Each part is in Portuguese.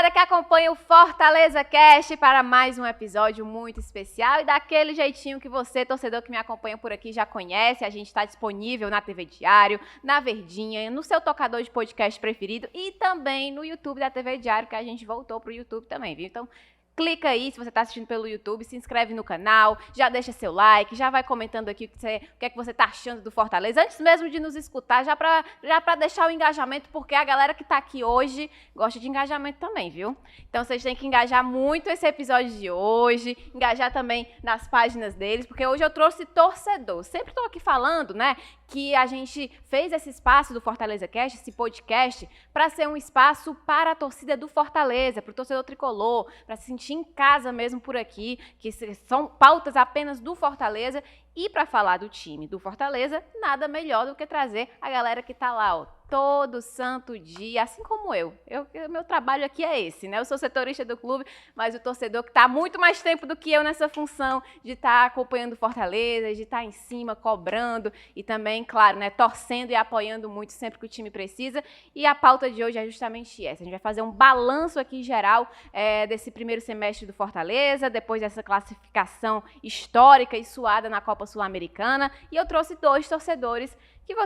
galera que acompanha o Fortaleza Cast para mais um episódio muito especial e daquele jeitinho que você, torcedor que me acompanha por aqui, já conhece. A gente está disponível na TV Diário, na Verdinha, no seu tocador de podcast preferido e também no YouTube da TV Diário, que a gente voltou pro YouTube também, viu? Então, clica aí, se você está assistindo pelo YouTube, se inscreve no canal, já deixa seu like, já vai comentando aqui o que é que você está achando do Fortaleza, antes mesmo de nos escutar, já para deixar o engajamento, porque a galera que está aqui hoje gosta de engajamento também, viu? Então vocês têm que engajar muito esse episódio de hoje, engajar também nas páginas deles, porque hoje eu trouxe torcedor. Sempre estou aqui falando, né, que a gente fez esse espaço do Fortaleza Cast, esse podcast, para ser um espaço para a torcida do Fortaleza, para o torcedor tricolor, para se sentir em casa mesmo por aqui, que são pautas apenas do Fortaleza. E para falar do time do Fortaleza, nada melhor do que trazer a galera que está lá, ó, todo santo dia, assim como eu. Meu trabalho aqui é esse, né? Eu sou setorista do clube, mas o torcedor que está há muito mais tempo do que eu nessa função de estar acompanhando o Fortaleza, de estar em cima, cobrando e também, claro, né, torcendo e apoiando muito sempre que o time precisa. E a pauta de hoje é justamente essa. A gente vai fazer um balanço aqui geral desse primeiro semestre do Fortaleza, depois dessa classificação histórica e suada na Copa Sul-Americana. E eu trouxe dois torcedores que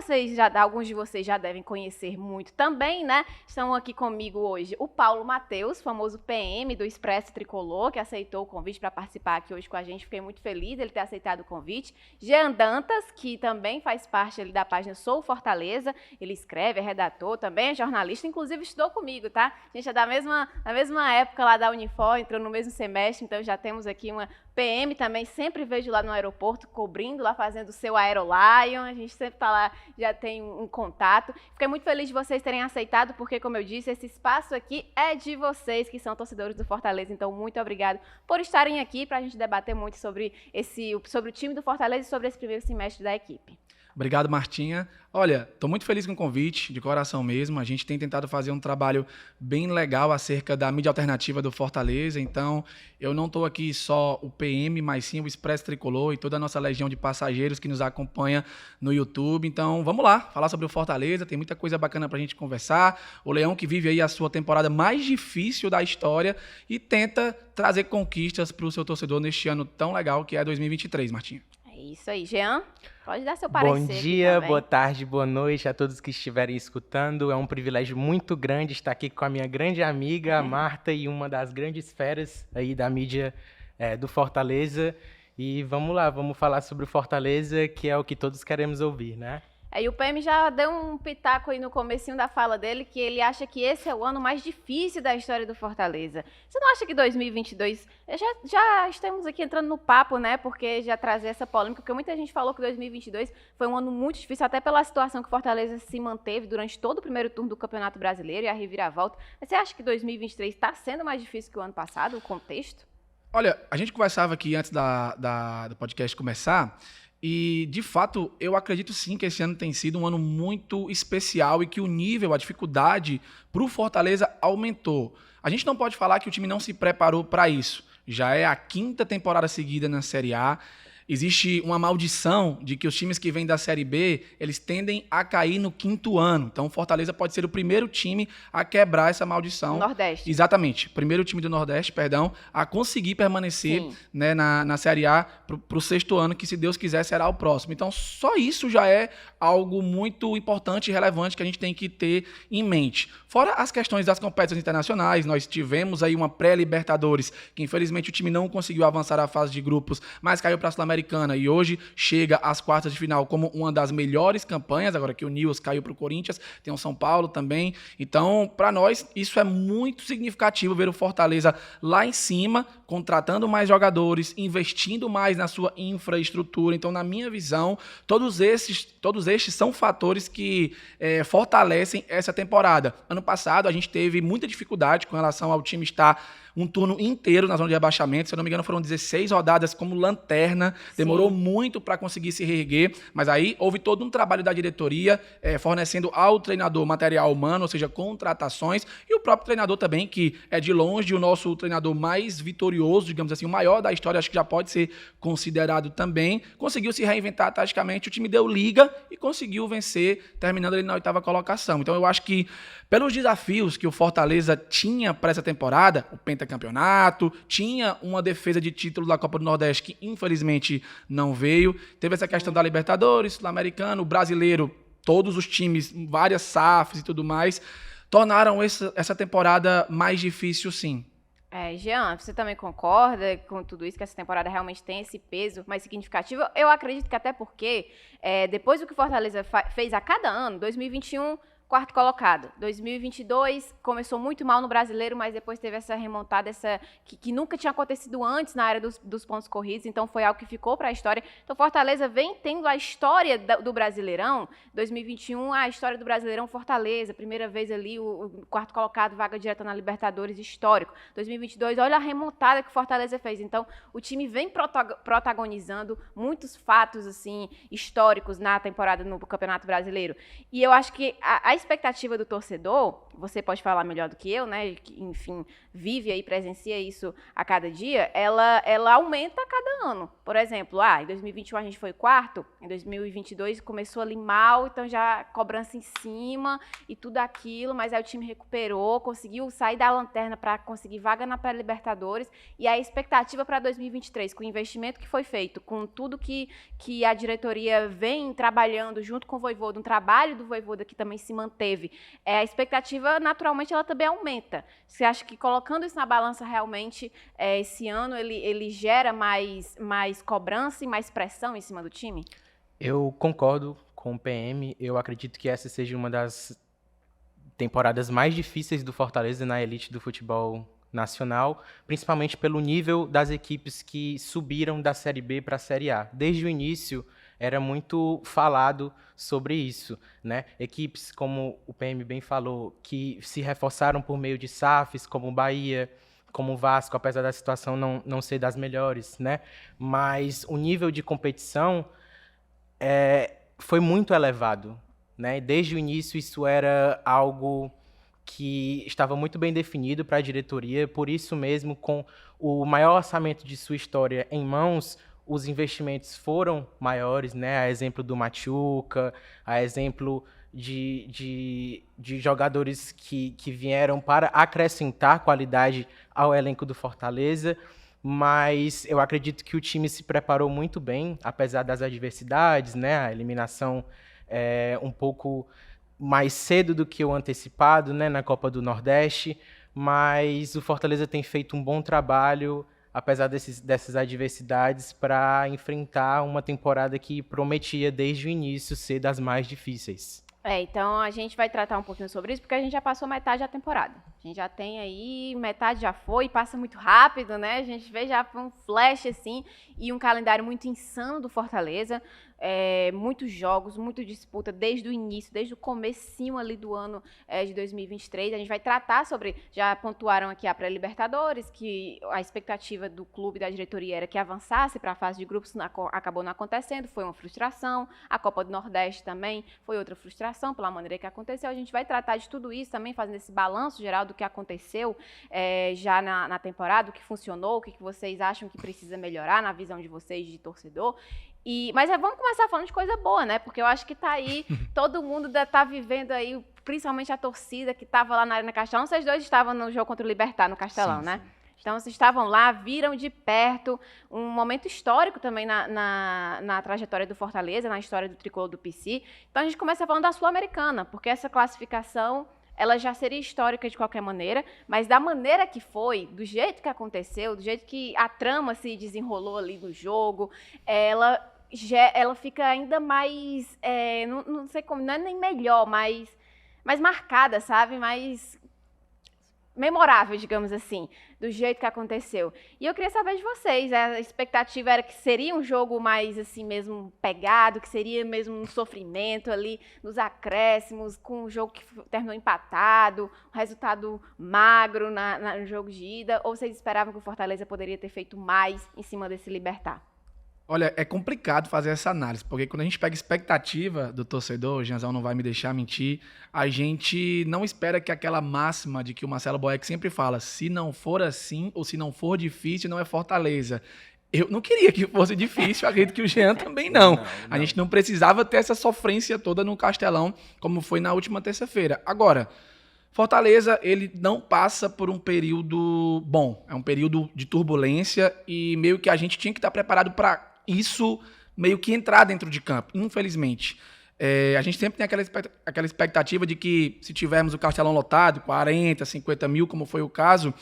alguns de vocês já devem conhecer muito também, né? Estão aqui comigo hoje o Paulo Matheus, famoso PM do Expresso Tricolor, que aceitou o convite para participar aqui hoje com a gente. Fiquei muito feliz ele ter aceitado o convite. Jean Dantas, que também faz parte ali da página Sou Fortaleza, ele escreve, é redator, também é jornalista, inclusive estudou comigo, tá? A gente é da mesma época lá da Unifor, entrou no mesmo semestre, então já temos aqui uma PM também, sempre vejo lá no aeroporto, cobrindo lá, fazendo o seu Aerolion, a gente sempre tá lá, já tem um contato. Fiquei muito feliz de vocês terem aceitado, porque, como eu disse, esse espaço aqui é de vocês, que são torcedores do Fortaleza, então muito obrigado por estarem aqui para a gente debater muito sobre o time do Fortaleza e sobre esse primeiro semestre da equipe. Obrigado, Martinha. Olha, estou muito feliz com o convite, de coração mesmo. A gente tem tentado fazer um trabalho bem legal acerca da mídia alternativa do Fortaleza. Então, eu não estou aqui só o PM, mas sim o Expresso Tricolor e toda a nossa legião de passageiros que nos acompanha no YouTube. Então, vamos lá, falar sobre o Fortaleza. Tem muita coisa bacana para a gente conversar. O Leão que vive aí a sua temporada mais difícil da história e tenta trazer conquistas para o seu torcedor neste ano tão legal que é 2023, Martinha. É isso aí, Jean. Pode dar seu parecer. Bom dia, boa tarde, boa noite a todos que estiverem escutando. É um privilégio muito grande estar aqui com a minha grande amiga, a Marta, e uma das grandes feras aí da mídia do Fortaleza. E vamos lá, vamos falar sobre o Fortaleza, que é o que todos queremos ouvir, né? E o PM já deu um pitaco aí no comecinho da fala dele, que ele acha que esse é o ano mais difícil da história do Fortaleza. Você não acha que 2022, já estamos aqui entrando no papo, né, porque já trazer essa polêmica, porque muita gente falou que 2022 foi um ano muito difícil, até pela situação que o Fortaleza se manteve durante todo o primeiro turno do Campeonato Brasileiro e a reviravolta. Mas você acha que 2023 está sendo mais difícil que o ano passado, o contexto? Olha, a gente conversava aqui antes do podcast começar. E, de fato, eu acredito sim que esse ano tem sido um ano muito especial e que o nível, a dificuldade para o Fortaleza aumentou. A gente não pode falar que o time não se preparou para isso. Já é a 5ª temporada seguida na Série A. Existe uma maldição de que os times que vêm da Série B, eles tendem a cair no 5º ano. Então, o Fortaleza pode ser o primeiro time a quebrar essa maldição. Nordeste. Exatamente. Primeiro time do Nordeste, a conseguir permanecer, né, na Série A para o 6º ano, que, se Deus quiser, será o próximo. Então, só isso já é algo muito importante e relevante que a gente tem que ter em mente. Fora as questões das competições internacionais, nós tivemos aí uma pré-Libertadores, que infelizmente o time não conseguiu avançar à fase de grupos, mas caiu para a Sul-Americana e hoje chega às quartas de final como uma das melhores campanhas, agora que o Nils caiu para o Corinthians, tem o São Paulo também. Então, para nós, isso é muito significativo, ver o Fortaleza lá em cima, contratando mais jogadores, investindo mais na sua infraestrutura. Então, na minha visão, todos estes são fatores que fortalecem essa temporada. Ano passado, a gente teve muita dificuldade com relação ao time estar um turno inteiro na zona de rebaixamento. Se eu não me engano, foram 16 rodadas como lanterna. demorou muito para conseguir se reerguer, mas aí houve todo um trabalho da diretoria, fornecendo ao treinador material humano, ou seja, contratações, e o próprio treinador também, que é de longe o nosso treinador mais vitorioso, digamos assim, o maior da história, acho que já pode ser considerado também, conseguiu se reinventar taticamente, o time deu liga e conseguiu vencer, terminando ele na 8ª colocação. Então eu acho que, pelos desafios que o Fortaleza tinha para essa temporada, o pentacampeonato, tinha uma defesa de título da Copa do Nordeste que infelizmente não veio, teve essa questão da Libertadores, Sul-Americano, o brasileiro, todos os times, várias SAFs e tudo mais, tornaram essa temporada mais difícil, sim. Jean, você também concorda com tudo isso, que essa temporada realmente tem esse peso mais significativo? Eu acredito que até porque, depois do que o Fortaleza fez a cada ano, 2021... quarto colocado. 2022 começou muito mal no Brasileiro, mas depois teve essa remontada, que nunca tinha acontecido antes na área dos pontos corridos, então foi algo que ficou para a história. Então Fortaleza vem tendo a história do Brasileirão. 2021, a história do Brasileirão Fortaleza, primeira vez ali o quarto colocado, vaga direta na Libertadores, histórico. 2022, olha a remontada que o Fortaleza fez. Então o time vem protagonizando muitos fatos assim históricos na temporada no Campeonato Brasileiro. E eu acho que a expectativa do torcedor, você pode falar melhor do que eu, né? Que, enfim, vive aí, presencia isso a cada dia, ela aumenta a cada ano. Por exemplo, em 2021 a gente foi quarto, em 2022 começou ali mal, então já cobrança em cima e tudo aquilo, mas aí o time recuperou, conseguiu sair da lanterna para conseguir vaga na pré-Libertadores, e a expectativa para 2023, com o investimento que foi feito, com tudo que a diretoria vem trabalhando junto com o Vojvoda, um trabalho do Vojvoda que também se manteve, a expectativa naturalmente ela também aumenta. Você acha que colocando isso na balança realmente, esse ano ele gera mais cobrança e mais pressão em cima do time? Eu concordo com o PM, eu acredito que essa seja uma das temporadas mais difíceis do Fortaleza na elite do futebol nacional, principalmente pelo nível das equipes que subiram da Série B para a Série A. Desde o início era muito falado sobre isso, né? Equipes, como o PM bem falou, que se reforçaram por meio de SAFs, como o Bahia, como o Vasco, apesar da situação não ser das melhores, né? Mas o nível de competição foi muito elevado, né? Desde o início isso era algo que estava muito bem definido para a diretoria, por isso mesmo, com o maior orçamento de sua história em mãos, os investimentos foram maiores, né? A exemplo do Machuca, a exemplo de jogadores que vieram para acrescentar qualidade ao elenco do Fortaleza, mas eu acredito que o time se preparou muito bem, apesar das adversidades, né? A eliminação um pouco mais cedo do que o antecipado, né? Na Copa do Nordeste, mas o Fortaleza tem feito um bom trabalho, apesar dessas adversidades, para enfrentar uma temporada que prometia desde o início ser das mais difíceis. Então a gente vai tratar um pouquinho sobre isso, porque a gente já passou metade da temporada. A gente já tem aí, metade já foi, passa muito rápido, né? A gente vê já um flash, assim, e um calendário muito insano do Fortaleza. Muitos jogos, muita disputa desde o início, desde o comecinho ali do ano de 2023. A gente vai tratar sobre, já pontuaram aqui a pré-Libertadores, que a expectativa do clube, da diretoria era que avançasse para a fase de grupos, acabou não acontecendo, foi uma frustração. A Copa do Nordeste também foi outra frustração pela maneira que aconteceu. A gente vai tratar de tudo isso também, fazendo esse balanço geral do que aconteceu já na temporada, o que funcionou, o que vocês acham que precisa melhorar na visão de vocês de torcedor. Mas vamos começar falando de coisa boa, né? Porque eu acho que tá aí, todo mundo tá vivendo aí, principalmente a torcida que estava lá na Arena Castelão. Vocês dois estavam no jogo contra o Libertad, no Castelão, sim, né? Sim. Então, vocês estavam lá, viram de perto um momento histórico também na trajetória do Fortaleza, na história do tricolor do PC. Então, a gente começa falando da Sul-Americana, porque essa classificação ela já seria histórica de qualquer maneira, mas da maneira que foi, do jeito que aconteceu, do jeito que a trama se desenrolou ali no jogo, ela fica ainda mais, não sei como, não é nem melhor, mais marcada, sabe? Mais memorável, digamos assim, do jeito que aconteceu. E eu queria saber de vocês, a expectativa era que seria um jogo mais assim mesmo pegado, que seria mesmo um sofrimento ali nos acréscimos, com um jogo que terminou empatado, um resultado magro no jogo de ida, ou vocês esperavam que o Fortaleza poderia ter feito mais em cima desse Libertad? Olha, é complicado fazer essa análise, porque quando a gente pega a expectativa do torcedor, o Janzão não vai me deixar mentir, a gente não espera que aquela máxima de que o Marcelo Boeck sempre fala, se não for assim ou se não for difícil, não é Fortaleza. Eu não queria que fosse difícil, acredito que o Jean também não. A gente não precisava ter essa sofrência toda no Castelão, como foi na última terça-feira. Agora, Fortaleza, ele não passa por um período bom, é um período de turbulência e meio que a gente tinha que estar preparado para isso meio que entrar dentro de campo, infelizmente. A gente sempre tem aquela expectativa de que se tivermos o Castelão lotado, 40, 50 mil, como foi o caso,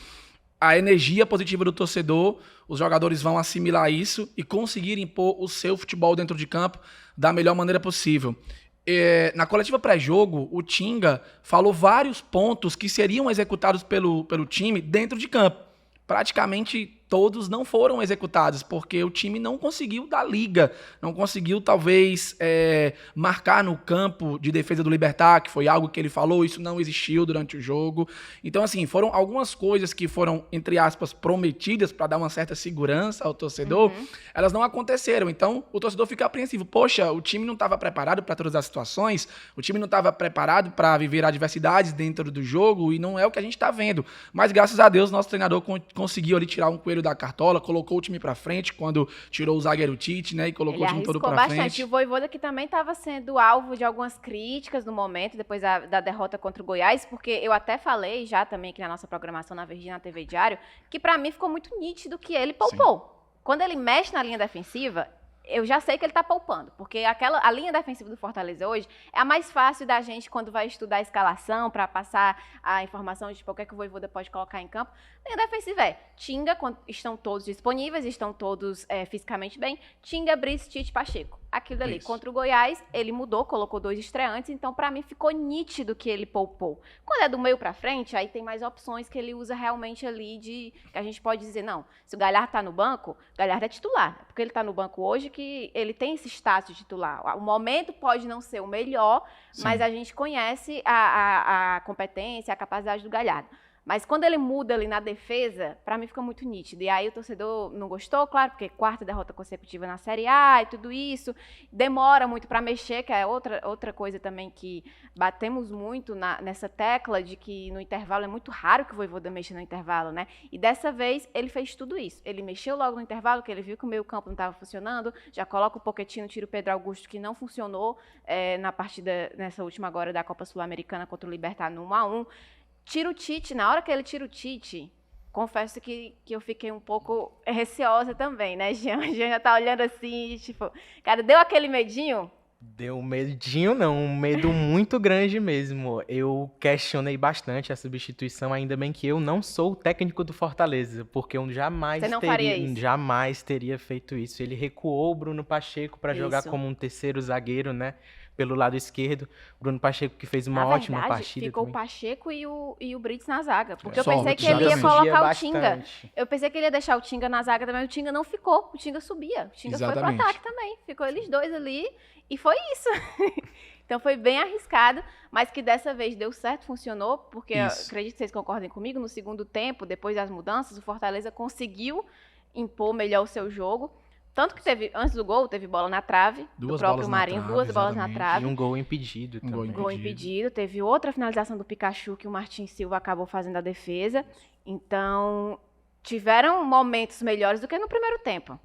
a energia positiva do torcedor, os jogadores vão assimilar isso e conseguir impor o seu futebol dentro de campo da melhor maneira possível. Na coletiva pré-jogo, o Tinga falou vários pontos que seriam executados pelo time dentro de campo. Praticamente todos não foram executados, porque o time não conseguiu dar liga, não conseguiu, talvez, marcar no campo de defesa do Libertad, que foi algo que ele falou, isso não existiu durante o jogo. Então, assim, foram algumas coisas que foram, entre aspas, prometidas para dar uma certa segurança ao torcedor, elas não aconteceram. Então, o torcedor fica apreensivo. Poxa, o time não estava preparado para todas as situações, o time não estava preparado para viver adversidades dentro do jogo, e não é o que a gente está vendo. Mas, graças a Deus, nosso treinador conseguiu ali tirar um coelho da cartola, colocou o time pra frente quando tirou o zagueiro Tite, né, e colocou o time todo pra bastante. frente. E o Vojvoda que também estava sendo alvo de algumas críticas no momento, depois da derrota contra o Goiás, porque eu até falei já também aqui na nossa programação na Verdinha, na TV Diário, que pra mim ficou muito nítido que ele poupou. Sim. Quando ele mexe na linha defensiva, eu já sei que ele tá poupando, porque a linha defensiva do Fortaleza hoje é a mais fácil da gente quando vai estudar a escalação para passar a informação de o que é que o Vojvoda pode colocar em campo. A linha defensiva Tinga, estão todos disponíveis, estão todos fisicamente bem, Tinga, Brice, Tite, Pacheco. Aquilo ali. Isso. Contra o Goiás, ele mudou, colocou 2 estreantes, então para mim ficou nítido que ele poupou. Quando é do meio para frente, aí tem mais opções que ele usa realmente ali que a gente pode dizer, não, se o Galhardo tá no banco, o Galhardo é titular, porque ele tá no banco hoje que ele tem esse status de titular. O momento pode não ser o melhor, sim, mas a gente conhece a competência, a capacidade do Galhardo. Mas quando ele muda ali na defesa, pra mim fica muito nítido. E aí o torcedor não gostou, claro, porque 4ª derrota consecutiva na Série A e tudo isso. Demora muito pra mexer, que é outra coisa também que batemos muito nessa tecla de que no intervalo é muito raro que o Vojvoda mexa no intervalo, né? E dessa vez ele fez tudo isso. Ele mexeu logo no intervalo, que ele viu que o meio-campo não estava funcionando, já coloca o Pochettino, tira o Pedro Augusto, que não funcionou na partida, nessa última agora da Copa Sul-Americana contra o Libertad no 1-1. Tira o Tite, na hora que ele tira o Tite, confesso que eu fiquei um pouco receosa também, né, Jean? O Jean já tá olhando assim, tipo, cara, deu aquele medinho? Deu medinho não, um medo muito grande mesmo. Eu questionei bastante a substituição, ainda bem que eu não sou o técnico do Fortaleza, porque eu jamais teria feito isso. Ele recuou o Bruno Pacheco para jogar como um terceiro zagueiro, né? Pelo lado esquerdo, Bruno Pacheco que fez uma ótima partida. Ficou também. O Pacheco e o Brits na zaga, porque eu pensei que ele ia colocar o Tinga. Eu pensei que ele ia deixar o Tinga na zaga também, o Tinga não ficou, o Tinga subia. O Tinga foi pro ataque também, ficou eles dois ali e foi isso. Então foi bem arriscado, mas que dessa vez deu certo, funcionou, porque eu acredito que vocês concordem comigo, no segundo tempo, depois das mudanças, o Fortaleza conseguiu impor melhor o seu jogo. Tanto que antes do gol, teve bola na trave, do próprio Marinho, 2 bolas na trave. E um gol impedido também. Gol impedido. Teve outra finalização do Pikachu que o Martin Silva acabou fazendo a defesa. Então, tiveram momentos melhores do que no primeiro tempo.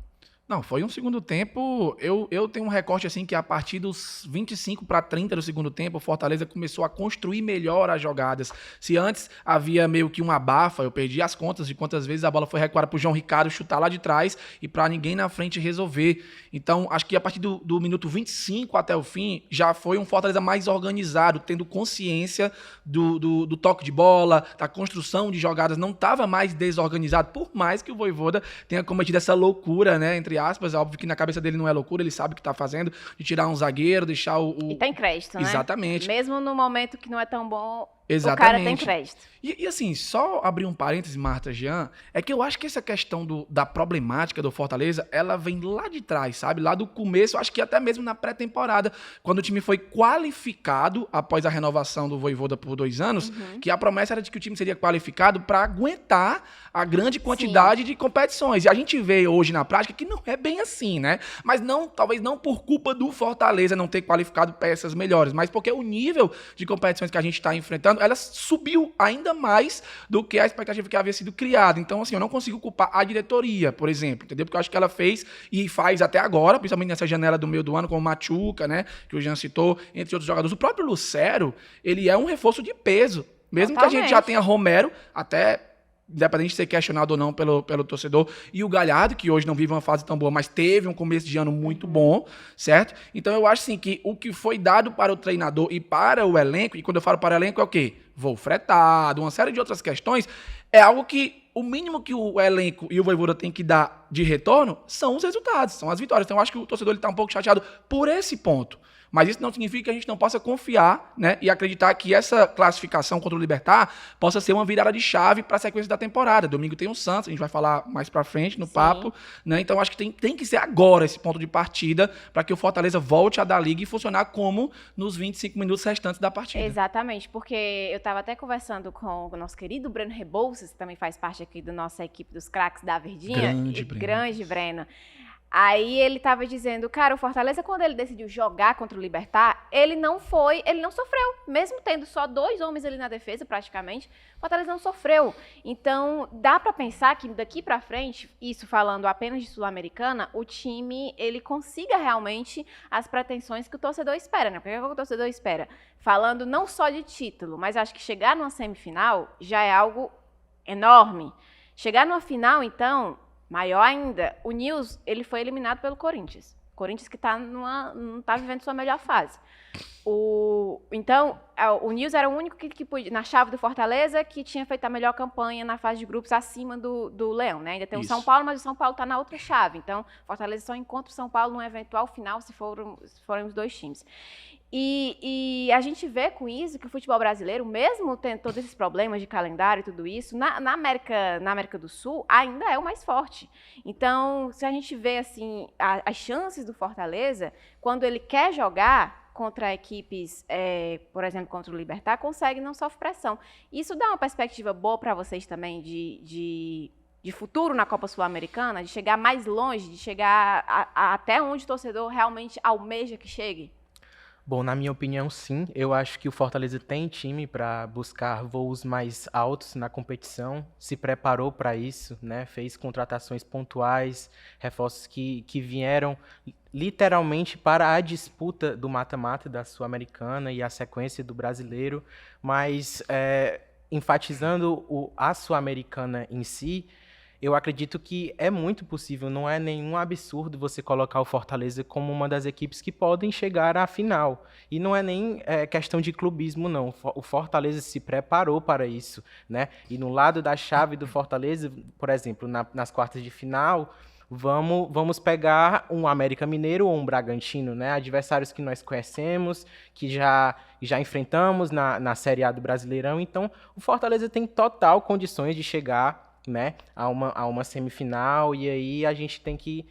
Não, foi um segundo tempo, eu tenho um recorte assim que a partir dos 25 para 30 do segundo tempo, o Fortaleza começou a construir melhor as jogadas. Se antes havia meio que uma abafa, eu perdi as contas de quantas vezes a bola foi recuada pro João Ricardo chutar lá de trás e para ninguém na frente resolver. Então, acho que a partir do minuto 25 até o fim, já foi um Fortaleza mais organizado, tendo consciência do toque de bola, da construção de jogadas, não estava mais desorganizado, por mais que o Vojvoda tenha cometido essa loucura, né, entre aspas, é óbvio que na cabeça dele não é loucura, ele sabe o que tá fazendo, de tirar um zagueiro, deixar E tem crédito, né? Exatamente. Mesmo no momento que não é tão bom, Exatamente. O cara tem crédito. E assim, só abrir um parênteses, Marta, Jean, é que eu acho que essa questão da problemática do Fortaleza, ela vem lá de trás, sabe? Lá do começo, eu acho que até mesmo na pré-temporada, quando o time foi qualificado após a renovação do Vojvoda por 2 anos, que a promessa era de que o time seria qualificado para aguentar a grande quantidade de competições. E a gente vê hoje na prática que não é bem assim, né? Mas talvez não por culpa do Fortaleza não ter qualificado peças melhores, mas porque o nível de competições que a gente está enfrentando, ela subiu ainda mais do que a expectativa que havia sido criada. Então, assim, eu não consigo culpar a diretoria, por exemplo, entendeu? Porque eu acho que ela fez e faz até agora, principalmente nessa janela do meio do ano, como o Machuca, né, que o Jean citou, entre outros jogadores. O próprio Lucero, ele é um reforço de peso. Mesmo Totalmente. Que a gente já tenha Romero, até independente de ser questionado ou não pelo torcedor, e o Galhardo, que hoje não vive uma fase tão boa, mas teve um começo de ano muito bom, certo? Então eu acho assim que o que foi dado para o treinador e para o elenco, e quando eu falo para o elenco é o quê? Voo fretado, uma série de outras questões, é algo que o mínimo que o elenco e o Vojvoda tem que dar de retorno são os resultados, são as vitórias. Então eu acho que o torcedor está um pouco chateado por esse ponto. Mas isso não significa que a gente não possa confiar, né, e acreditar que essa classificação contra o Libertad possa ser uma virada de chave para a sequência da temporada. Domingo tem o Santos, a gente vai falar mais para frente no papo, né? Então acho que tem que ser agora esse ponto de partida para que o Fortaleza volte a dar liga e funcionar como nos 25 minutos restantes da partida. Exatamente, porque eu estava até conversando com o nosso querido Breno Rebouças, que também faz parte aqui da nossa equipe dos craques da Verdinha. Grande Breno. Aí ele estava dizendo, cara, o Fortaleza, quando ele decidiu jogar contra o Libertad, ele não sofreu, mesmo tendo só 2 homens ali na defesa, praticamente, o Fortaleza não sofreu. Então, dá para pensar que daqui para frente, isso falando apenas de Sul-Americana, o time, ele consiga realmente as pretensões que o torcedor espera, né? Porque o que o torcedor espera? Falando não só de título, mas acho que chegar numa semifinal já é algo enorme. Chegar numa final, então... Maior ainda, o Nils, ele foi eliminado pelo Corinthians. Corinthians que não está vivendo sua melhor fase. Então, o Nils era o único que podia, na chave do Fortaleza, que tinha feito a melhor campanha na fase de grupos acima do Leão, né? Ainda tem o São Paulo, mas o São Paulo está na outra chave. Então, o Fortaleza só encontra o São Paulo num eventual final, se forem os 2 times. E a gente vê com isso que o futebol brasileiro, mesmo tendo todos esses problemas de calendário e tudo isso, na América do Sul ainda é o mais forte. Então, se a gente vê assim, as chances do Fortaleza, quando ele quer jogar contra equipes, por exemplo, contra o Libertad, consegue, não sofre pressão. Isso dá uma perspectiva boa para vocês também de futuro na Copa Sul-Americana, de chegar mais longe, de chegar até onde o torcedor realmente almeja que chegue? Bom, na minha opinião, sim. Eu acho que o Fortaleza tem time para buscar voos mais altos na competição, se preparou para isso, né? Fez contratações pontuais, reforços que vieram literalmente para a disputa do mata-mata da Sul-Americana e a sequência do brasileiro, mas enfatizando a Sul-Americana em si, eu acredito que é muito possível, não é nenhum absurdo você colocar o Fortaleza como uma das equipes que podem chegar à final. E não é nem questão de clubismo, não. O Fortaleza se preparou para isso, né? E no lado da chave do Fortaleza, por exemplo, nas quartas de final, vamos pegar um América Mineiro ou um Bragantino, né? Adversários que nós conhecemos, que já enfrentamos na Série A do Brasileirão. Então, o Fortaleza tem total condições de chegar, né, a uma semifinal, e aí a gente tem que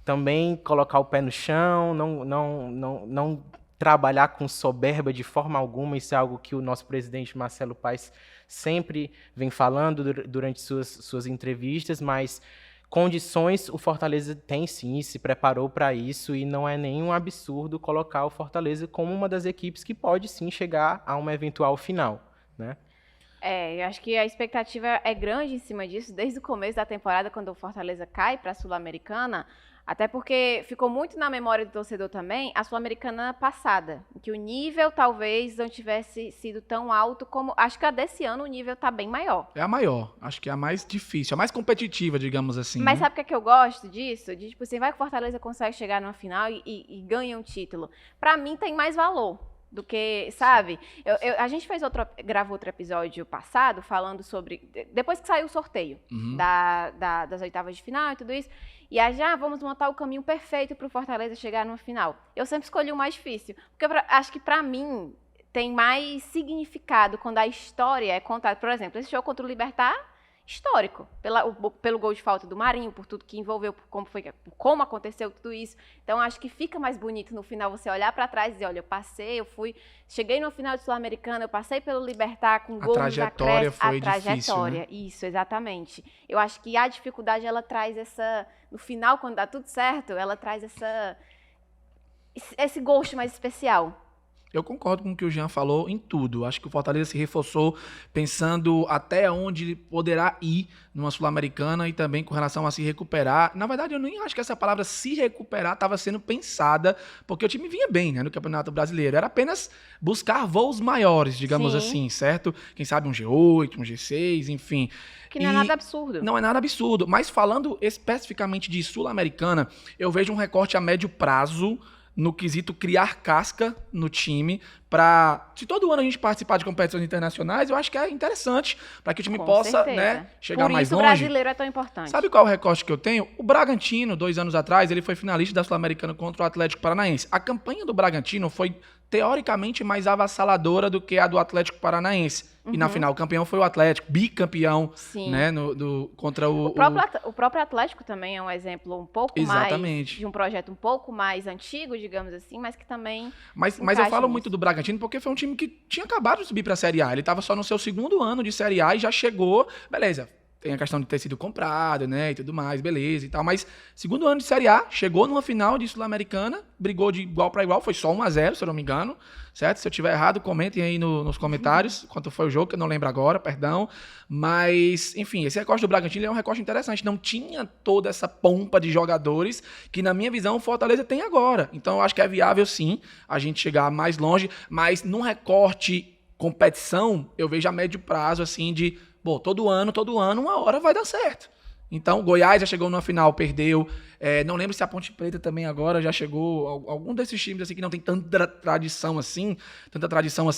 também colocar o pé no chão, não trabalhar com soberba de forma alguma. Isso é algo que o nosso presidente Marcelo Paes sempre vem falando durante suas entrevistas, mas condições o Fortaleza tem sim, se preparou para isso, e não é nenhum absurdo colocar o Fortaleza como uma das equipes que pode sim chegar a uma eventual final, né? Eu acho que a expectativa é grande em cima disso, desde o começo da temporada, quando o Fortaleza cai para a Sul-Americana, até porque ficou muito na memória do torcedor também a Sul-Americana passada, em que o nível talvez não tivesse sido tão alto como... Acho que a desse ano o nível está bem maior. É a maior, acho que é a mais difícil, a mais competitiva, digamos assim. Mas sabe o que eu gosto disso? De, tipo assim, vai que o Fortaleza consegue chegar numa final e ganha um título. Para mim tem mais valor do que, sabe? A gente gravou outro episódio passado falando sobre... Depois que saiu o sorteio das oitavas de final e tudo isso, e aí já vamos montar o caminho perfeito para o Fortaleza chegar numa final. Eu sempre escolhi o mais difícil, porque acho que para mim tem mais significado quando a história é contada. Por exemplo, esse jogo contra o Libertad, histórico, pelo gol de falta do Marinho, por tudo que envolveu, por como aconteceu tudo isso. Então, acho que fica mais bonito no final você olhar para trás e dizer, olha, cheguei no final de Sul-Americana, eu passei pelo Libertad com gol nos acréscimos. A trajetória, né? Isso, exatamente. Eu acho que a dificuldade, ela traz no final, quando dá tudo certo, ela traz esse gosto mais especial. Eu concordo com o que o Jean falou em tudo. Acho que o Fortaleza se reforçou pensando até onde ele poderá ir numa Sul-Americana e também com relação a se recuperar. Na verdade, eu nem acho que essa palavra se recuperar estava sendo pensada, porque o time vinha bem, né, no Campeonato Brasileiro. Era apenas buscar voos maiores, digamos assim, certo? Quem sabe um G8, um G6, enfim. Que não é nada absurdo. Não é nada absurdo. Mas falando especificamente de Sul-Americana, eu vejo um recorte a médio prazo no quesito criar casca no time para, se todo ano a gente participar de competições internacionais, eu acho que é interessante para que o time possa, né, chegar mais longe. Por isso o brasileiro é tão importante. Sabe qual é o recorte que eu tenho? O Bragantino, 2 anos atrás, ele foi finalista da Sul-Americana contra o Atlético Paranaense. A campanha do Bragantino foi teoricamente mais avassaladora do que a do Atlético Paranaense. E na final o campeão foi o Atlético, bicampeão, né, contra o próprio Atlético também é um exemplo um pouco mais de um projeto um pouco mais antigo, digamos assim, mas que também Mas eu falo muito do Bragantino porque foi um time que tinha acabado de subir para a Série A. Ele estava só no seu 2º ano de Série A e já chegou, beleza. Tem a questão de ter sido comprado, né, e tudo mais, beleza e tal. Mas 2º ano de Série A, chegou numa final de Sul-Americana, brigou de igual para igual, foi só 1-0, se eu não me engano, certo? Se eu tiver errado, comentem aí nos comentários quanto foi o jogo, que eu não lembro agora, perdão. Mas, enfim, esse recorte do Bragantino é um recorte interessante. Não tinha toda essa pompa de jogadores que, na minha visão, o Fortaleza tem agora. Então, eu acho que é viável, sim, a gente chegar mais longe. Mas, num recorte competição, eu vejo a médio prazo, assim, de... Bom, todo ano, uma hora vai dar certo. Então, o Goiás já chegou numa final, perdeu. Não lembro se a Ponte Preta também agora já chegou. Algum desses times assim, que não tem tanta tradição assim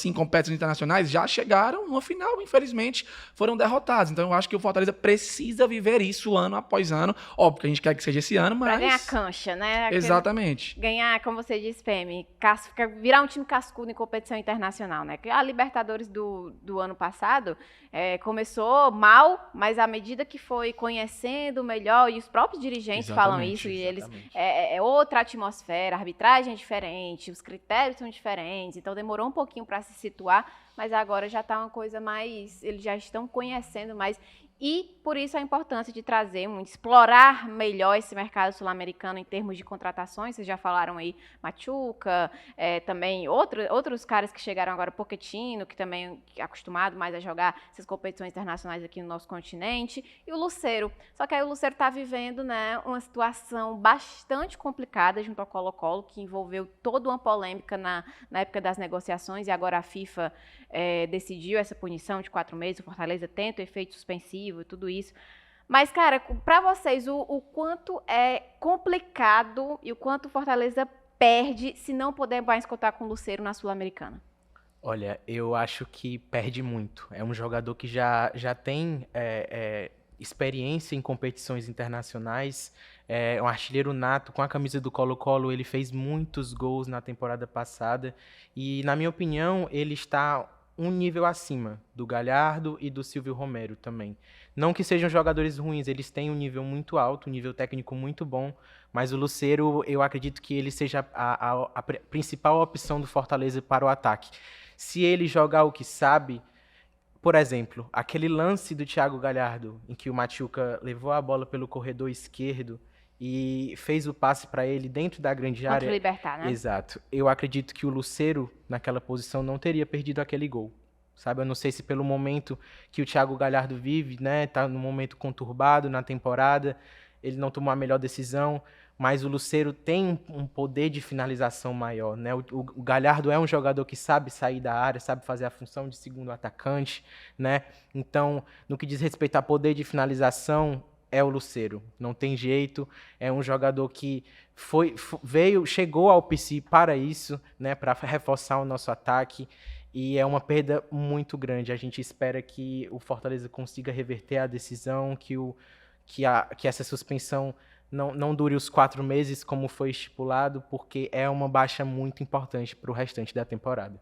em competições internacionais, já chegaram numa final, infelizmente, foram derrotados. Então, eu acho que o Fortaleza precisa viver isso ano após ano. Óbvio que a gente quer que seja esse ano, mas... Pra ganhar cancha, né? Exatamente. Ganhar, como você disse, PM, virar um time cascudo em competição internacional, né? A Libertadores do ano passado começou mal, mas à medida que foi conhecendo melhor, e os próprios dirigentes falam isso, e eles é outra atmosfera, a arbitragem é diferente, os critérios são diferentes, então demorou um pouquinho para se situar, mas agora já está uma coisa mais, eles já estão conhecendo mais. E por isso a importância de explorar melhor esse mercado sul-americano em termos de contratações. Vocês já falaram aí, Machuca, também outros caras que chegaram agora, Pochettino, que também é acostumado mais a jogar essas competições internacionais aqui no nosso continente, e o Lucero. Só que aí o Lucero está vivendo, né, uma situação bastante complicada junto ao Colo-Colo, que envolveu toda uma polêmica na época das negociações, e agora a FIFA decidiu essa punição de 4 meses, o Fortaleza tenta o efeito suspensivo e tudo isso. Mas, cara, para vocês, o quanto é complicado e o quanto o Fortaleza perde se não puder mais contar com o Lucero na Sul-Americana? Olha, eu acho que perde muito. É um jogador que já tem experiência em competições internacionais, é um artilheiro nato. Com a camisa do Colo-Colo, ele fez muitos gols na temporada passada e, na minha opinião, ele está um nível acima do Galhardo e do Silvio Romero também. Não que sejam jogadores ruins, eles têm um nível muito alto, um nível técnico muito bom, mas o Lucero, eu acredito que ele seja a principal opção do Fortaleza para o ataque. Se ele jogar o que sabe, por exemplo, aquele lance do Thiago Galhardo, em que o Machuca levou a bola pelo corredor esquerdo e fez o passe para ele dentro da grande área. Contra o Libertad, né? Exato. Eu acredito que o Lucero, naquela posição, não teria perdido aquele gol. Sabe? Eu não sei se pelo momento que o Thiago Galhardo vive, né? Tá num momento conturbado na temporada, ele não tomou a melhor decisão, mas o Lucero tem um poder de finalização maior, né? O Galhardo é um jogador que sabe sair da área, sabe fazer a função de segundo atacante, né? Então, no que diz respeito a poder de finalização, é o Lucero, não tem jeito, é um jogador que chegou ao PC para isso, né, para reforçar o nosso ataque, e é uma perda muito grande. A gente espera que o Fortaleza consiga reverter a decisão, que essa suspensão não dure os 4 meses como foi estipulado, porque é uma baixa muito importante para o restante da temporada.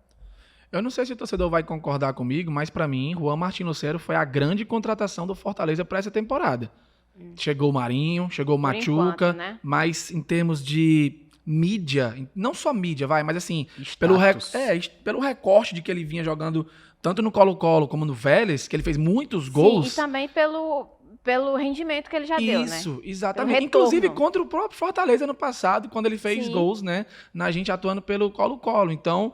Eu não sei se o torcedor vai concordar comigo, mas para mim, Juan Martín Lucero foi a grande contratação do Fortaleza para essa temporada. Chegou o Marinho, chegou o Machuca, enquanto, né? mas em termos de mídia, não só mídia, mas assim, Status. pelo recorte de que ele vinha jogando tanto no Colo-Colo como no Vélez, que ele fez muitos gols. Sim, e também pelo rendimento que ele já deu, né? Isso, exatamente. Pelo retorno. Inclusive contra o próprio Fortaleza no passado, quando ele fez Sim. gols, né? Na gente atuando pelo Colo-Colo. Então,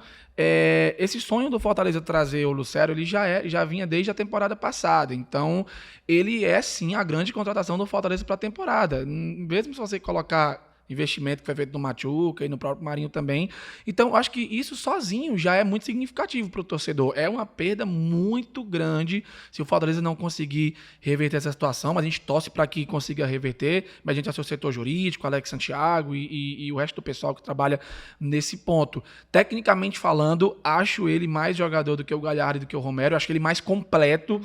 esse sonho do Fortaleza trazer o Lucero, ele já vinha desde a temporada passada. Então, ele é sim a grande contratação do Fortaleza para a temporada. Mesmo se você colocar investimento que foi feito no Machuca e no próprio Marinho também. Então, acho que isso sozinho já é muito significativo para o torcedor. É uma perda muito grande se o Fortaleza não conseguir reverter essa situação, mas a gente torce para que consiga reverter, mas a gente é seu setor jurídico, Alex Santiago e o resto do pessoal que trabalha nesse ponto. Tecnicamente falando, acho ele mais jogador do que o Galhardo e do que o Romero, acho que ele mais completo.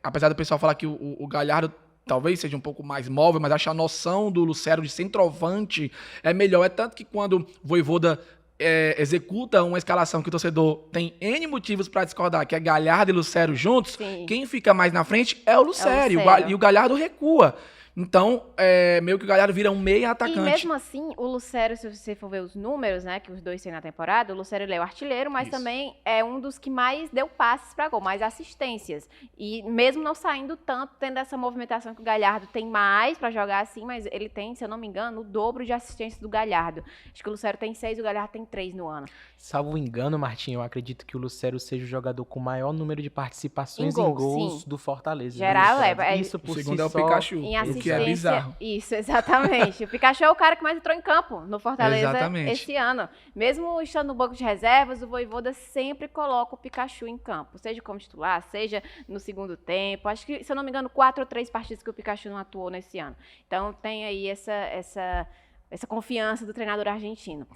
Apesar do pessoal falar que o Galhardo talvez seja um pouco mais móvel, mas acho a noção do Lucero de centroavante é melhor. É tanto que quando o Vojvoda executa uma escalação que o torcedor tem N motivos para discordar, que é Galhardo e Lucero juntos, Sim. quem fica mais na frente é o Lucero, Lucero. e o Galhardo recua. Então, meio que o Galhardo vira um meia atacante. E mesmo assim, o Lucero, se você for ver os números, né, que os dois têm na temporada, o Lucero ele é o artilheiro, mas Isso. também é um dos que mais deu passes para gol, mais assistências. E mesmo não saindo tanto, tendo essa movimentação que o Galhardo tem mais para jogar assim, mas ele tem, se eu não me engano, o dobro de assistências do Galhardo. Acho que o Lucero tem 6, o Galhardo tem 3 no ano. Salvo engano, Martim, eu acredito que o Lucero seja o jogador com o maior número de participações Em em gol, gols sim. do Fortaleza. Geral, Isso O por segundo si é o só. Pikachu, Em o que assistência. é bizarro. Isso, exatamente. O Pikachu é o cara que mais entrou em campo no Fortaleza Exatamente. esse ano. Mesmo estando no banco de reservas, o Vojvoda sempre coloca o Pikachu em campo, seja como titular, seja no segundo tempo. Acho que, se eu não me engano, 4 ou 3 partidas que o Pikachu não atuou nesse ano. Então tem aí essa confiança do treinador argentino.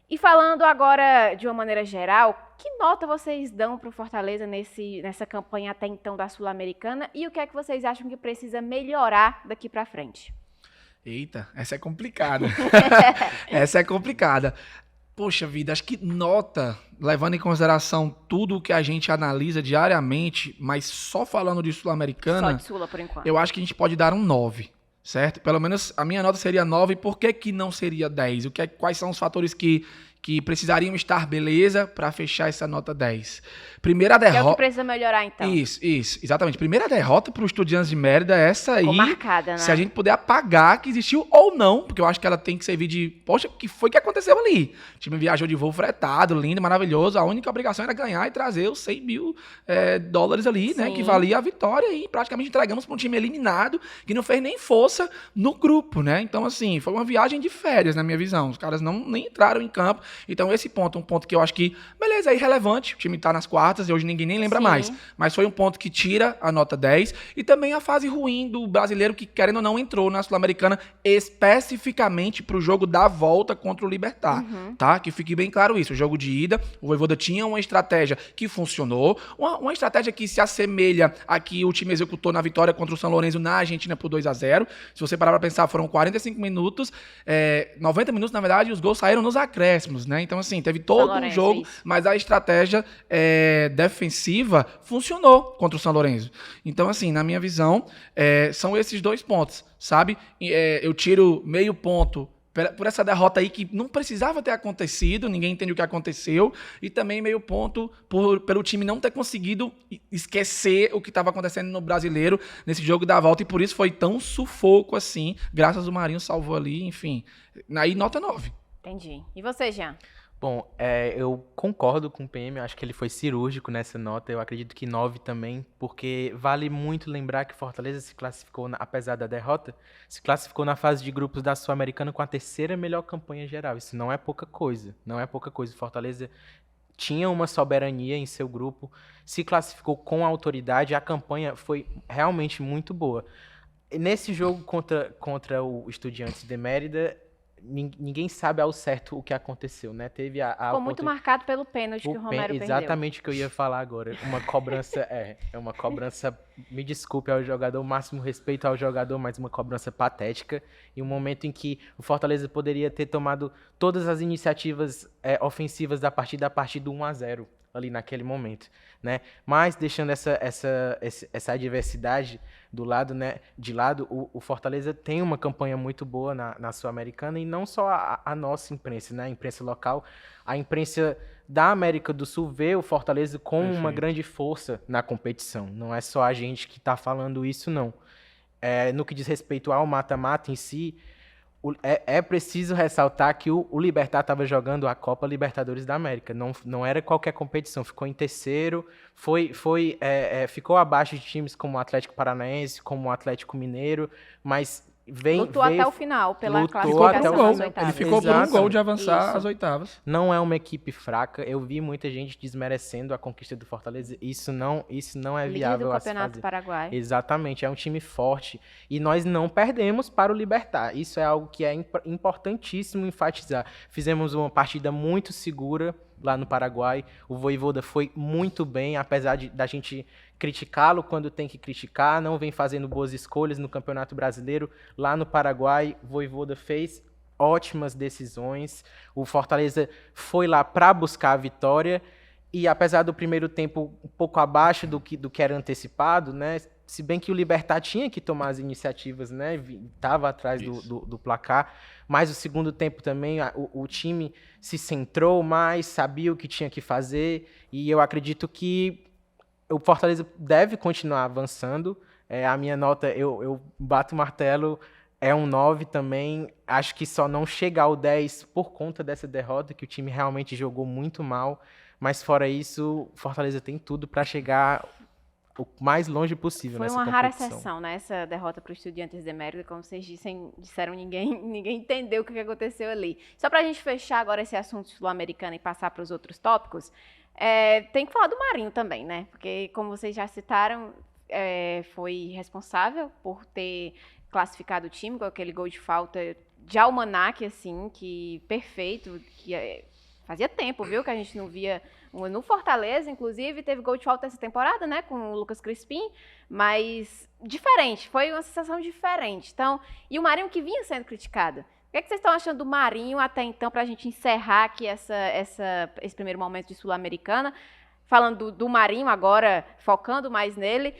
E falando agora de uma maneira geral, que nota vocês dão para o Fortaleza nessa campanha até então da Sul-Americana e o que é que vocês acham que precisa melhorar daqui para frente? Eita, essa é complicada. Essa é complicada. Poxa vida, acho que nota, levando em consideração tudo o que a gente analisa diariamente, mas só falando de Só Sul-Americana, de Sula por enquanto. eu acho que a gente pode dar um 9, certo? Pelo menos a minha nota seria 9, por que não seria 10? Quais são os fatores que precisariam estar beleza para fechar essa nota 10? Primeira Que é o que derrota... precisa melhorar, então. Isso, exatamente. Primeira derrota para o Estudiantes de Mérida, essa aí, Ficou marcada, né? se a gente puder apagar que existiu ou não, porque eu acho que ela tem que servir de, poxa, o que foi que aconteceu ali? O time viajou de voo fretado, lindo, maravilhoso, a única obrigação era ganhar e trazer os 100 mil dólares ali, né, Sim. que valia a vitória, e praticamente entregamos para um time eliminado, que não fez nem força no grupo, né? Então, assim, foi uma viagem de férias, na minha visão. Os caras nem entraram em campo. Então, esse ponto, um ponto que eu acho que, beleza, é irrelevante, o time tá nas quartas, e hoje ninguém nem lembra Sim. mais. Mas foi um ponto que tira a nota 10. E também a fase ruim do brasileiro que, querendo ou não, entrou na Sul-Americana especificamente pro jogo da volta contra o Libertad, tá? Que fique bem claro isso. O jogo de ida, o Vojvoda tinha uma estratégia que funcionou, uma estratégia que se assemelha a que o time executou na vitória contra o São Lourenço na Argentina por 2-0. Se você parar pra pensar, foram 45 minutos, 90 minutos, na verdade, e os gols saíram nos acréscimos, né? Então, assim, teve todo um jogo, isso. mas a estratégia defensiva funcionou contra o São Lourenço. Então, assim, na minha visão, são esses dois pontos, sabe? Eu tiro meio ponto por essa derrota aí que não precisava ter acontecido, ninguém entende o que aconteceu, e também meio ponto pelo time não ter conseguido esquecer o que estava acontecendo no Brasileiro nesse jogo da volta, e por isso foi tão sufoco assim, graças ao Marinho salvou ali, enfim. Aí nota 9. Entendi. E você, Jean? Bom, eu concordo com o PM, eu acho que ele foi cirúrgico nessa nota, eu acredito que 9 também, porque vale muito lembrar que Fortaleza se classificou, apesar da derrota, se classificou na fase de grupos da Sul-Americana com a 3ª melhor campanha geral. Isso não é pouca coisa, não é pouca coisa. Fortaleza tinha uma soberania em seu grupo, se classificou com autoridade, a campanha foi realmente muito boa. Nesse jogo contra o Estudiantes de Mérida, ninguém sabe ao certo o que aconteceu, né? Teve Ficou muito marcado pelo pênalti que o Romero perdeu. Exatamente o que eu ia falar agora. Uma cobrança, uma cobrança me desculpe ao jogador, o máximo respeito ao jogador, mas uma cobrança patética. E um momento em que o Fortaleza poderia ter tomado todas as iniciativas ofensivas da partida a partir do 1-0 ali naquele momento, né? Mas deixando essa adversidade de lado, o Fortaleza tem uma campanha muito boa na Sul-Americana, e não só a nossa imprensa, né? A imprensa local, a imprensa da América do Sul vê o Fortaleza como uma grande força na competição. Não é só a gente que está falando isso, não. No que diz respeito ao mata-mata em si, é preciso ressaltar que o Libertad estava jogando a Copa Libertadores da América. Não era qualquer competição. Ficou em terceiro, ficou abaixo de times como o Atlético Paranaense, como o Atlético Mineiro, mas lutou até o final pela classificação até das oitavas. Ele ficou por um gol de avançar às oitavas. Não é uma equipe fraca. Eu vi muita gente desmerecendo a conquista do Fortaleza. Isso não é viável a se fazer. Campeonato do Paraguai. Exatamente, é um time forte. E nós não perdemos para o Libertad. Isso é algo que é importantíssimo enfatizar. Fizemos uma partida muito segura lá no Paraguai. O Vojvoda foi muito bem, apesar da gente criticá-lo quando tem que criticar, não vem fazendo boas escolhas no Campeonato Brasileiro. Lá no Paraguai, o Vojvoda fez ótimas decisões. O Fortaleza foi lá para buscar a vitória, e apesar do primeiro tempo um pouco abaixo do que era antecipado, né? Se bem que o Libertad tinha que tomar as iniciativas, né? Estava atrás do placar, mas o segundo tempo também o time se centrou mais, sabia o que tinha que fazer, e eu acredito que o Fortaleza deve continuar avançando. A minha nota, eu bato o martelo, é um 9 também. Acho que só não chega ao 10 por conta dessa derrota, que o time realmente jogou muito mal. Mas fora isso, o Fortaleza tem tudo para chegar o mais longe possível nessa competição. Foi uma rara exceção, né? Essa derrota para o Estudiantes de Mérida, como vocês disseram, ninguém entendeu o que aconteceu ali. Só para a gente fechar agora esse assunto sul-americano e passar para os outros tópicos, tem que falar do Marinho também, né? Porque, como vocês já citaram, foi responsável por ter classificado o time com aquele gol de falta de almanaque, assim, que perfeito, fazia tempo, viu, que a gente não via. No Fortaleza, inclusive, teve gol de falta essa temporada, né, com o Lucas Crispim, mas diferente, foi uma sensação diferente. Então, e o Marinho que vinha sendo criticado. O que vocês estão achando do Marinho até então, para a gente encerrar aqui esse primeiro momento de Sul-Americana? Falando do Marinho agora, focando mais nele,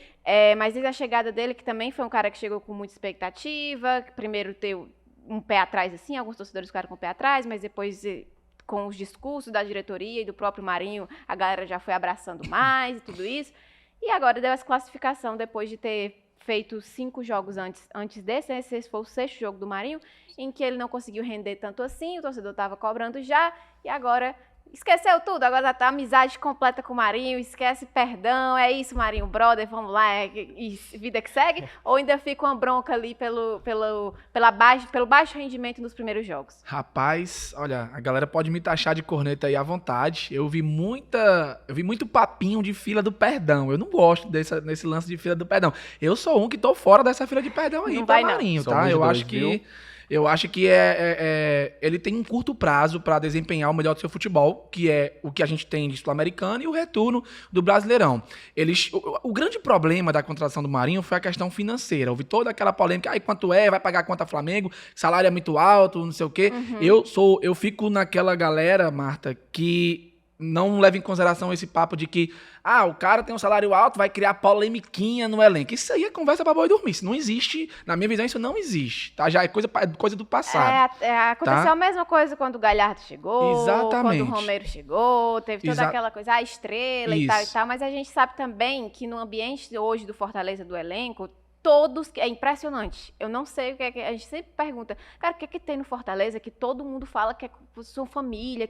mas desde a chegada dele, que também foi um cara que chegou com muita expectativa, primeiro ter um pé atrás, assim, alguns torcedores ficaram com o pé atrás, mas depois, com os discursos da diretoria e do próprio Marinho, a galera já foi abraçando mais e tudo isso. E agora deu essa classificação depois de ter feito 5 jogos antes desse, né? Esse foi o 6º jogo do Marinho, em que ele não conseguiu render tanto assim, o torcedor estava cobrando já, e agora esqueceu tudo, agora tá amizade completa com o Marinho, esquece perdão, é isso, Marinho, brother, vamos lá, e vida que segue, ou ainda fica uma bronca ali pelo baixo rendimento nos primeiros jogos? Rapaz, olha, a galera pode me taxar de corneta aí à vontade, eu vi muito papinho de fila do perdão, eu não gosto desse lance de fila do perdão, eu sou um que tô fora dessa fila de perdão aí, tá, Marinho, tá? Eu acho que ele tem um curto prazo para desempenhar o melhor do seu futebol, que é o que a gente tem de Sul-Americano e o retorno do Brasileirão. O grande problema da contratação do Marinho foi a questão financeira. Houve toda aquela polêmica, quanto vai pagar quanto a Flamengo, salário é muito alto, não sei o quê. Uhum. Eu fico naquela galera, Marta, que não leva em consideração esse papo de que o cara tem um salário alto, vai criar polemiquinha no elenco. Isso aí é conversa pra boi dormir. Isso não existe. Na minha visão, isso não existe. Tá? Já é coisa do passado. Aconteceu a mesma coisa quando o Galhardo chegou. Exatamente. Quando o Romero chegou. Teve toda aquela coisa, a estrela e tal. Mas a gente sabe também que no ambiente hoje do Fortaleza, do elenco, é impressionante. Eu não sei o que é que a gente sempre pergunta, cara, o que é que tem no Fortaleza que todo mundo fala que é sua família,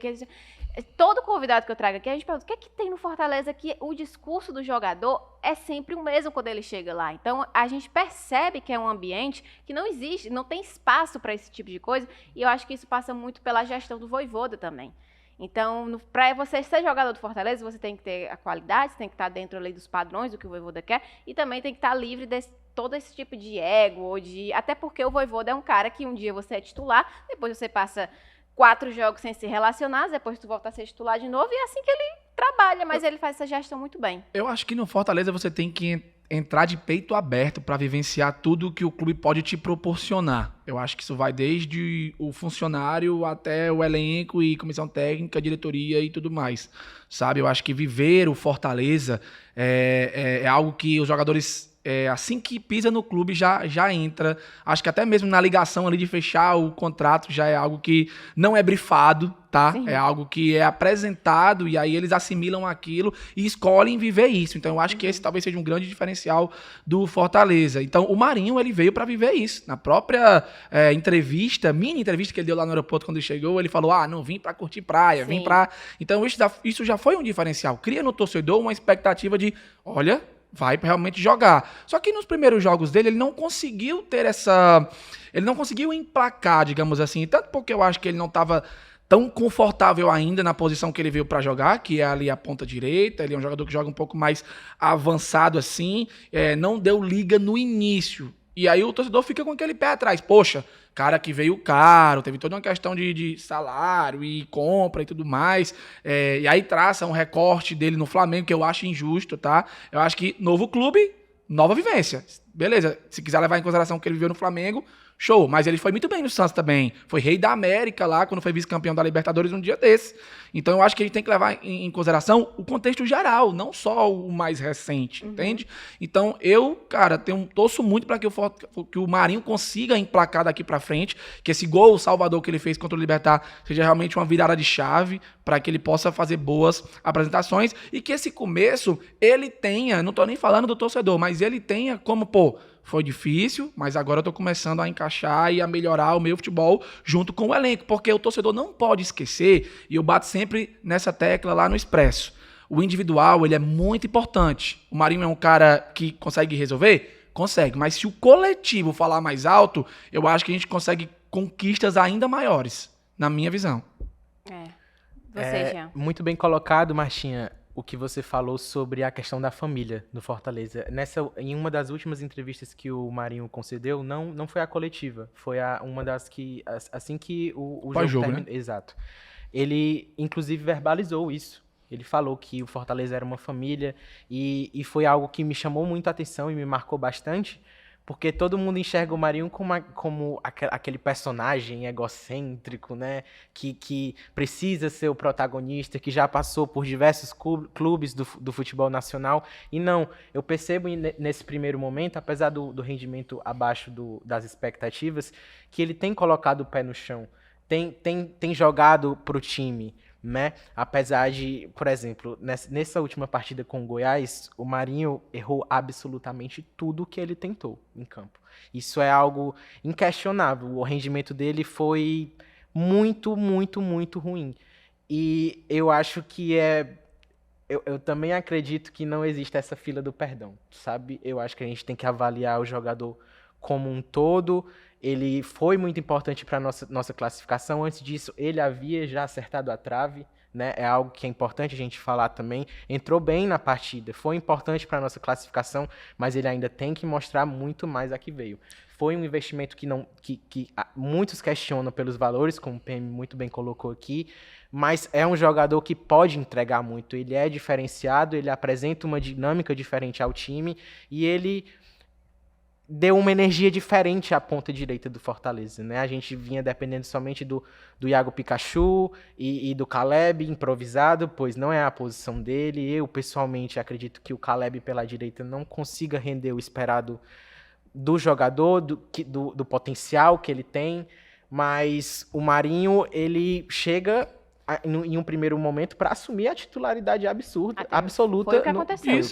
todo convidado que eu trago aqui, a gente pergunta, o que é que tem no Fortaleza que o discurso do jogador é sempre o mesmo quando ele chega lá. Então, a gente percebe que é um ambiente que não existe, não tem espaço para esse tipo de coisa, e eu acho que isso passa muito pela gestão do Vojvoda também. Então, para você ser jogador do Fortaleza, você tem que ter a qualidade, você tem que estar dentro ali dos padrões do que o Vojvoda quer, e também tem que estar livre de todo esse tipo de ego, até porque o Vojvoda é um cara que um dia você é titular, depois você passa 4 jogos sem se relacionar, depois tu volta a ser titular de novo, e é assim que ele trabalha, mas ele faz essa gestão muito bem. Eu acho que no Fortaleza você tem que entrar de peito aberto para vivenciar tudo que o clube pode te proporcionar. Eu acho que isso vai desde o funcionário até o elenco e comissão técnica, diretoria e tudo mais, sabe? Eu acho que viver o Fortaleza é algo que os jogadores, assim que pisa no clube, já entra. Acho que até mesmo na ligação ali de fechar o contrato já é algo que não é brifado, tá? Sim. É algo que é apresentado e aí eles assimilam aquilo e escolhem viver isso. Então eu acho que esse talvez seja um grande diferencial do Fortaleza. Então o Marinho, ele veio para viver isso. Na própria mini entrevista que ele deu lá no aeroporto quando ele chegou, ele falou, não vim para curtir praia, Sim. vim para... Então isso já foi um diferencial. Cria no torcedor uma expectativa de, olha, vai realmente jogar. Só que nos primeiros jogos dele, ele não conseguiu ter ele não conseguiu emplacar, digamos assim. Tanto porque eu acho que ele não estava tão confortável ainda na posição que ele veio para jogar, que é ali a ponta direita. Ele é um jogador que joga um pouco mais avançado assim. Não deu liga no início. E aí o torcedor fica com aquele pé atrás. Poxa, cara que veio caro, teve toda uma questão de salário e compra e tudo mais. E aí traça um recorte dele no Flamengo, que eu acho injusto, tá? Eu acho que novo clube, nova vivência. Beleza, se quiser levar em consideração o que ele viveu no Flamengo, show. Mas ele foi muito bem no Santos também. Foi rei da América lá, quando foi vice-campeão da Libertadores um dia desse. Então eu acho que a gente tem que levar em consideração o contexto geral, não só o mais recente, entende? Então eu, cara, torço muito para que o Marinho consiga emplacar daqui para frente, que esse gol salvador que ele fez contra o Libertad seja realmente uma virada de chave para que ele possa fazer boas apresentações e que esse começo ele tenha, não tô nem falando do torcedor, mas ele tenha como, foi difícil, mas agora eu tô começando a encaixar e a melhorar o meu futebol junto com o elenco, porque o torcedor não pode esquecer, e eu bato sempre nessa tecla lá no Expresso, o individual, ele é muito importante. O Marinho é um cara que consegue resolver? Consegue, mas se o coletivo falar mais alto, eu acho que a gente consegue conquistas ainda maiores, na minha visão. Você, Jean. Muito bem colocado, Martinha, o que você falou sobre a questão da família no Fortaleza. Em uma das últimas entrevistas que o Marinho concedeu, não foi a coletiva, foi uma das que, assim que o jogo terminou. Né? Exato. Ele, inclusive, verbalizou isso. Ele falou que o Fortaleza era uma família e foi algo que me chamou muito a atenção e me marcou bastante, porque todo mundo enxerga o Marinho como aquele personagem egocêntrico, né? Que precisa ser o protagonista, que já passou por diversos clubes do futebol nacional. E não, eu percebo nesse primeiro momento, apesar do rendimento abaixo das expectativas, que ele tem colocado o pé no chão, tem jogado pro time, né? Apesar de, por exemplo, nessa última partida com o Goiás, o Marinho errou absolutamente tudo que ele tentou em campo. Isso é algo inquestionável. O rendimento dele foi muito, muito, muito ruim. E eu acho que eu também acredito que não existe essa fila do perdão, sabe? Eu acho que a gente tem que avaliar o jogador como um todo. Ele foi muito importante para a nossa classificação. Antes disso, ele havia já acertado a trave, né? É algo que é importante a gente falar também. Entrou bem na partida, foi importante para a nossa classificação, mas ele ainda tem que mostrar muito mais a que veio. Foi um investimento que muitos questionam pelos valores, como o PM muito bem colocou aqui, mas é um jogador que pode entregar muito. Ele é diferenciado, ele apresenta uma dinâmica diferente ao time e ele deu uma energia diferente à ponta direita do Fortaleza, né? A gente vinha dependendo somente do Iago Pikachu e do Caleb improvisado, pois não é a posição dele. Eu, pessoalmente, acredito que o Caleb pela direita não consiga render o esperado do jogador, do potencial que ele tem, mas o Marinho, ele chega em um primeiro momento para assumir a titularidade absoluta. Foi o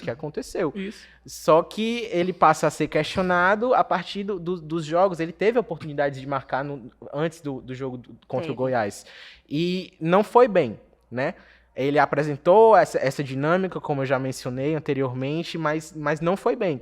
que aconteceu. Isso. Só que ele passa a ser questionado a partir dos jogos. Ele teve a oportunidade de marcar antes do jogo contra o Goiás. E não foi bem, né? Ele apresentou essa dinâmica, como eu já mencionei anteriormente, mas não foi bem.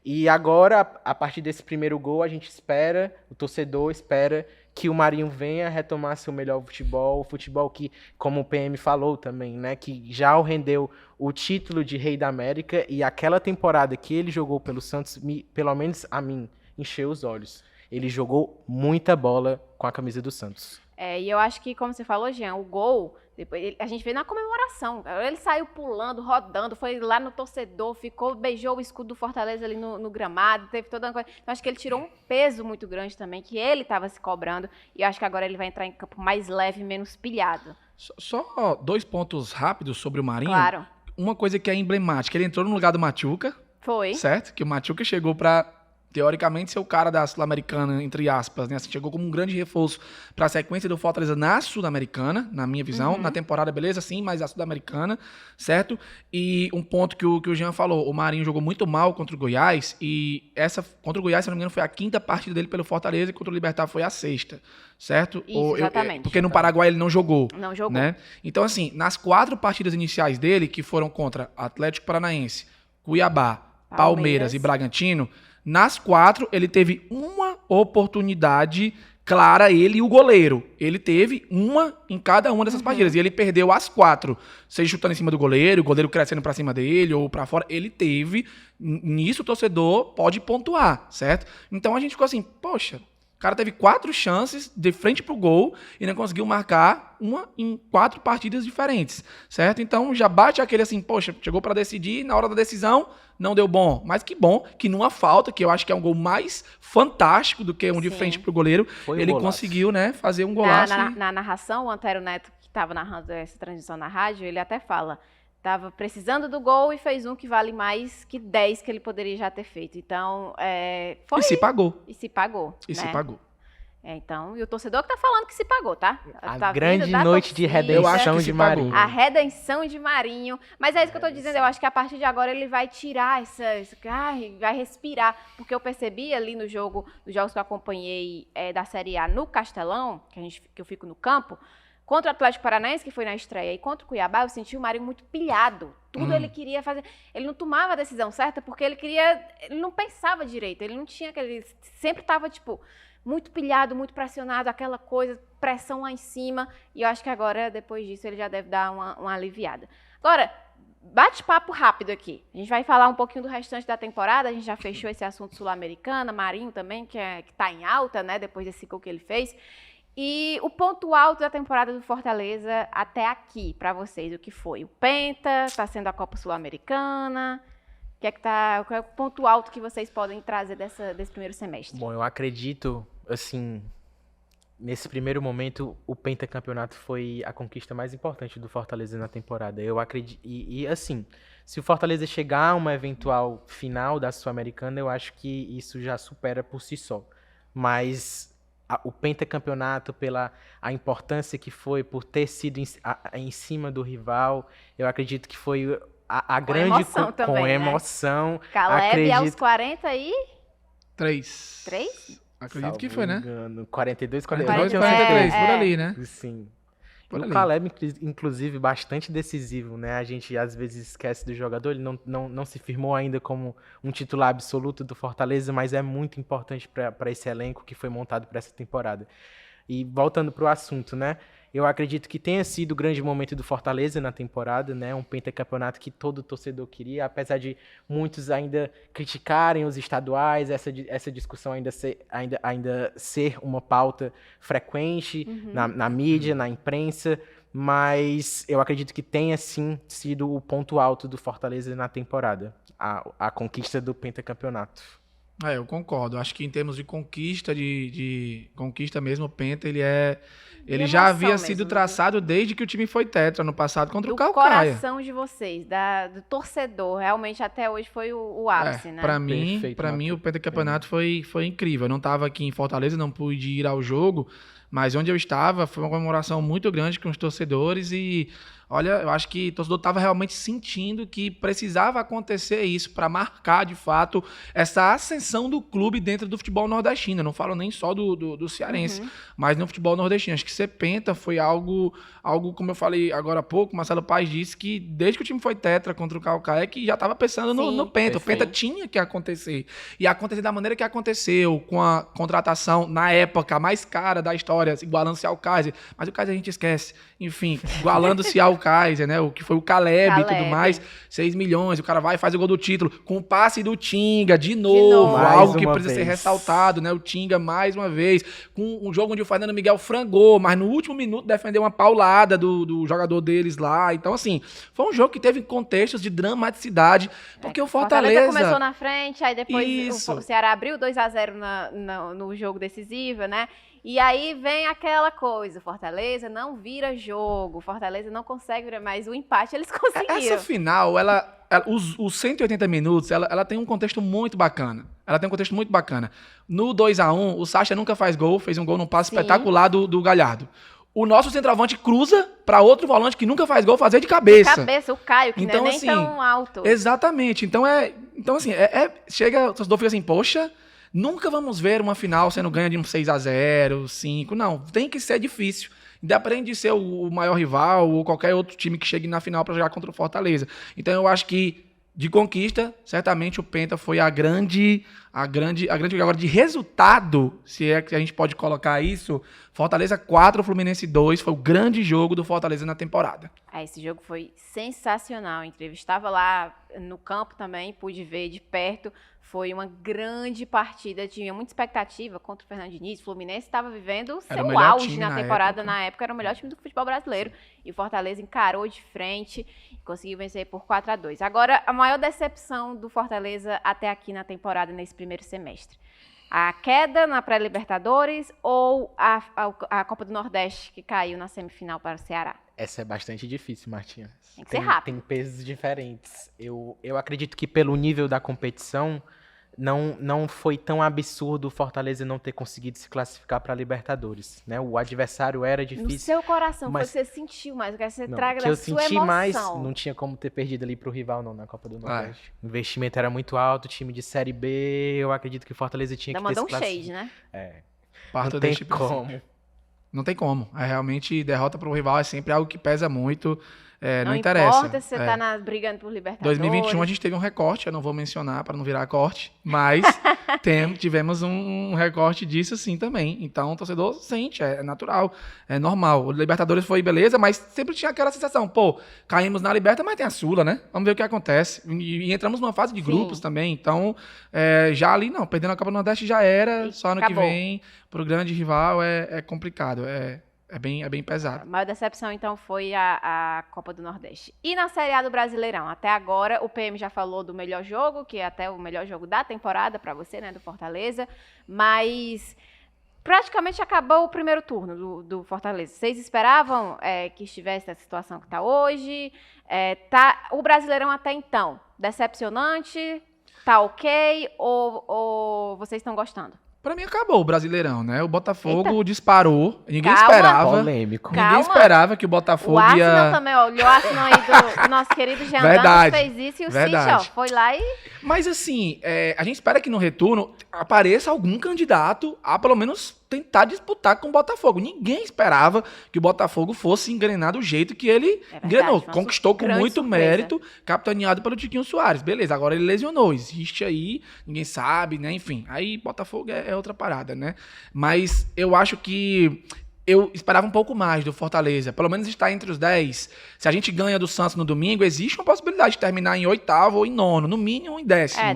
E agora, a partir desse primeiro gol, a gente espera, o torcedor espera que o Marinho venha retomar seu melhor futebol, o futebol que, como o PM falou também, né, que já o rendeu o título de Rei da América, e aquela temporada que ele jogou pelo Santos, pelo menos a mim, encheu os olhos. Ele jogou muita bola com a camisa do Santos. E eu acho que, como você falou, Jean, o gol Depois, a gente vê na comemoração. Ele saiu pulando, rodando, foi lá no torcedor, beijou o escudo do Fortaleza ali no gramado, teve toda uma coisa. Então, acho que ele tirou um peso muito grande também, que ele estava se cobrando. E eu acho que agora ele vai entrar em campo mais leve, menos pilhado. Só 2 pontos rápidos sobre o Marinho. Claro. Uma coisa que é emblemática, ele entrou no lugar do Machuca. Foi. Certo? Que o Machuca chegou para, teoricamente, ser o cara da Sul-Americana, entre aspas, né? Assim, chegou como um grande reforço para a sequência do Fortaleza na Sul-Americana, na minha visão. Na temporada, beleza, sim, mas a Sul-Americana, certo? E um ponto que o Jean falou, o Marinho jogou muito mal contra o Goiás, e contra o Goiás, se não me engano, foi a 5ª partida dele pelo Fortaleza, e contra o Libertad foi a 6ª, certo? Isso, exatamente. Porque no Paraguai ele não jogou. Não jogou. Né? Então, assim, nas 4 partidas iniciais dele, que foram contra Atlético Paranaense, Cuiabá, Palmeiras e Bragantino, nas 4 ele teve uma oportunidade clara, ele e o goleiro. Ele teve uma em cada uma dessas partidas e ele perdeu as 4. Seja chutando em cima do goleiro, o goleiro crescendo pra cima dele ou pra fora, ele teve. Nisso o torcedor pode pontuar, certo? Então a gente ficou assim, poxa, o cara teve 4 chances de frente pro gol e não conseguiu marcar uma em 4 partidas diferentes, certo? Então já bate aquele assim, poxa, chegou para decidir, na hora da decisão não deu bom. Mas que bom que numa falta, que eu acho que é um gol mais fantástico do que um de frente pro goleiro, Foi ele golaço. conseguiu, né, fazer um golaço. Na narração, o Antero Neto, que estava narrando essa transmissão na rádio, ele até fala, estava precisando do gol e fez um que vale mais que 10 que ele poderia já ter feito. Então, foi... E se pagou. E se pagou. E né? se pagou. Então, e o torcedor que tá falando que se pagou, tá? A grande noite de redenção de Marinho. A redenção de Marinho. Mas é isso que eu tô dizendo, eu acho que a partir de agora ele vai tirar vai respirar. Porque eu percebi ali nos jogos que eu acompanhei da Série A no Castelão, que eu fico no campo, contra o Atlético Paranaense, que foi na estreia, e contra o Cuiabá, eu senti o Marinho muito pilhado. Tudo ele queria fazer. Ele não tomava a decisão certa porque ele não pensava direito. Ele não tinha aquele... Sempre tava, tipo... muito pilhado, muito pressionado, aquela coisa, pressão lá em cima. E eu acho que agora, depois disso, ele já deve dar uma aliviada. Agora, bate-papo rápido aqui. A gente vai falar um pouquinho do restante da temporada. A gente já fechou esse assunto sul-americana, Marinho também, que tá em alta, né, depois desse gol que ele fez. E o ponto alto da temporada do Fortaleza até aqui, para vocês, o que foi? O Penta, tá sendo a Copa Sul-Americana... Qual é o ponto alto que vocês podem trazer desse primeiro semestre? Bom, eu acredito, assim, nesse primeiro momento, o pentacampeonato foi a conquista mais importante do Fortaleza na temporada. Eu acredito, assim, se o Fortaleza chegar a uma eventual final da Sul-Americana, eu acho que isso já supera por si só. Mas o pentacampeonato, pela a importância que foi, por ter sido em cima do rival, eu acredito que foi... A grande emoção também, com né? emoção. Caleb aos 40 e... 3. 3? Acredito que foi, né? 42, 42, 42, 43, por ali, né? Sim. Por O ali. Caleb, inclusive, bastante decisivo, né? A gente às vezes esquece do jogador, ele não se firmou ainda como um titular absoluto do Fortaleza, mas é muito importante para esse elenco que foi montado para essa temporada. E voltando para o assunto, né? Eu acredito que tenha sido o grande momento do Fortaleza na temporada, né? Um pentacampeonato que todo torcedor queria, apesar de muitos ainda criticarem os estaduais, essa discussão ainda ser uma pauta frequente na mídia, na imprensa, mas eu acredito que tenha sim sido o ponto alto do Fortaleza na temporada, a conquista do pentacampeonato. Eu concordo. Acho que em termos de conquista, de conquista mesmo, o Penta, ele já havia mesmo, sido né? traçado desde que o time foi tetra no passado contra o Do Caucaia. coração de vocês, do torcedor, realmente até hoje foi o ápice, né? Pra Perfeito, mim o pentacampeonato foi incrível. Eu não estava aqui em Fortaleza, não pude ir ao jogo, mas onde eu estava foi uma comemoração muito grande com os torcedores e... Olha, eu acho que o torcedor estava realmente sentindo que precisava acontecer isso para marcar, de fato, essa ascensão do clube dentro do futebol nordestino. Eu não falo nem só do cearense, mas no futebol nordestino. Acho que ser penta foi algo, como eu falei agora há pouco, Marcelo Paes disse que desde que o time foi tetra contra o Caucaia, que já estava pensando no penta. Perfeito. O penta tinha que acontecer. E acontecer da maneira que aconteceu, com a contratação, na época, mais cara da história, igualando-se ao Kaiser. Mas o Kaiser a gente esquece. Enfim, igualando-se ao Kaiser, né? O que foi o Caleb e tudo mais. 6 milhões, o cara vai e faz o gol do título com o passe do Tinga, de novo. Algo que precisa ser ressaltado, né? O Tinga, mais uma vez, com um jogo onde o Fernando Miguel frangou, mas no último minuto defendeu uma paulada do jogador deles lá. Então, assim, foi um jogo que teve contextos de dramaticidade, porque o Fortaleza começou na frente, aí depois o Ceará abriu 2-0 no jogo decisivo, né? E aí vem aquela coisa, o Fortaleza não vira jogo, o Fortaleza não consegue virar, mas o empate eles conseguiram. Essa final, os 180 minutos, ela tem um contexto muito bacana. No 2-1, o Sacha nunca faz gol, fez um gol num passe espetacular do Galhardo. O nosso centroavante cruza para outro volante que nunca faz gol fazer de cabeça. De cabeça, o Caio, que então, não é nem assim, tão alto. Exatamente. Então, chega, o torcedor fica assim, poxa, nunca vamos ver uma final sendo ganha de um 6-0, 5. Não, tem que ser difícil. Independente de ser o maior rival ou qualquer outro time que chegue na final para jogar contra o Fortaleza. Então, eu acho que de conquista, certamente o Penta foi a grande. Agora, de resultado, se é que a gente pode colocar isso, Fortaleza 4, Fluminense 2, foi o grande jogo do Fortaleza na temporada. Esse jogo foi sensacional. Estava lá no campo também, pude ver de perto. Foi uma grande partida, tinha muita expectativa contra o Fernando Diniz. O Fluminense estava vivendo o seu auge na temporada. Na época era o melhor time do futebol brasileiro. E o Fortaleza encarou de frente e conseguiu vencer por 4-2. Agora, a maior decepção do Fortaleza até aqui na temporada, nesse primeiro semestre. A queda na pré-Libertadores ou a Copa do Nordeste, que caiu na semifinal para o Ceará? Essa é bastante difícil, Martinha. Tem que ser rápido. Tem pesos diferentes. Eu acredito que pelo nível da competição, não foi tão absurdo o Fortaleza não ter conseguido se classificar para a Libertadores, né? O adversário era difícil. No seu coração, mas foi que você sentiu mais, o que você traga que da eu sua senti emoção. mais, não tinha como ter perdido ali pro rival não na Copa do Nordeste. O investimento era muito alto, time de Série B, eu acredito que o Fortaleza tinha que ter se classificado. Mandou um shade, né? Não tem como. Não tem como. Realmente, derrota pro rival é sempre algo que pesa muito. Não interessa. Não importa se você tá brigando por Libertadores. 2021 a gente teve um recorte, eu não vou mencionar para não virar corte, mas tivemos um recorte disso sim também. Então o torcedor sente, é natural, é normal. O Libertadores foi beleza, mas sempre tinha aquela sensação, caímos na Liberta, mas tem a Sula, né? Vamos ver o que acontece. E entramos numa fase de grupos também, então já ali não, perdendo a Copa do Nordeste já era, só ano que vem, pro grande rival é complicado, é bem pesado. A maior decepção, então, foi a Copa do Nordeste. E na Série A do Brasileirão? Até agora, o PM já falou do melhor jogo, que é até o melhor jogo da temporada para você, né, do Fortaleza. Mas praticamente acabou o primeiro turno do Fortaleza. Vocês esperavam que estivesse nessa situação que está hoje? O Brasileirão até então, decepcionante? Tá ok? Ou vocês estão gostando? Pra mim acabou o Brasileirão, né? O Botafogo disparou. Ninguém Calma. esperava. Polêmico. Ninguém esperava que o Botafogo ia... O Arsenal ia... também, olhou o Arsenal aí do nosso querido Jean Damas, fez isso e o City, foi lá e... Mas assim, a gente espera que no retorno apareça algum candidato a pelo menos tentar disputar com o Botafogo. Ninguém esperava que o Botafogo fosse engrenar do jeito que ele engrenou. Conquistou com muito mérito, capitaneado pelo Tiquinho Soares. Beleza, agora ele lesionou. Existe aí, ninguém sabe, né? Enfim, aí Botafogo é outra parada, né? Mas eu acho que eu esperava um pouco mais do Fortaleza, pelo menos estar entre os 10. Se a gente ganha do Santos no domingo, existe uma possibilidade de terminar em 8º ou em 9º, no mínimo em 10º.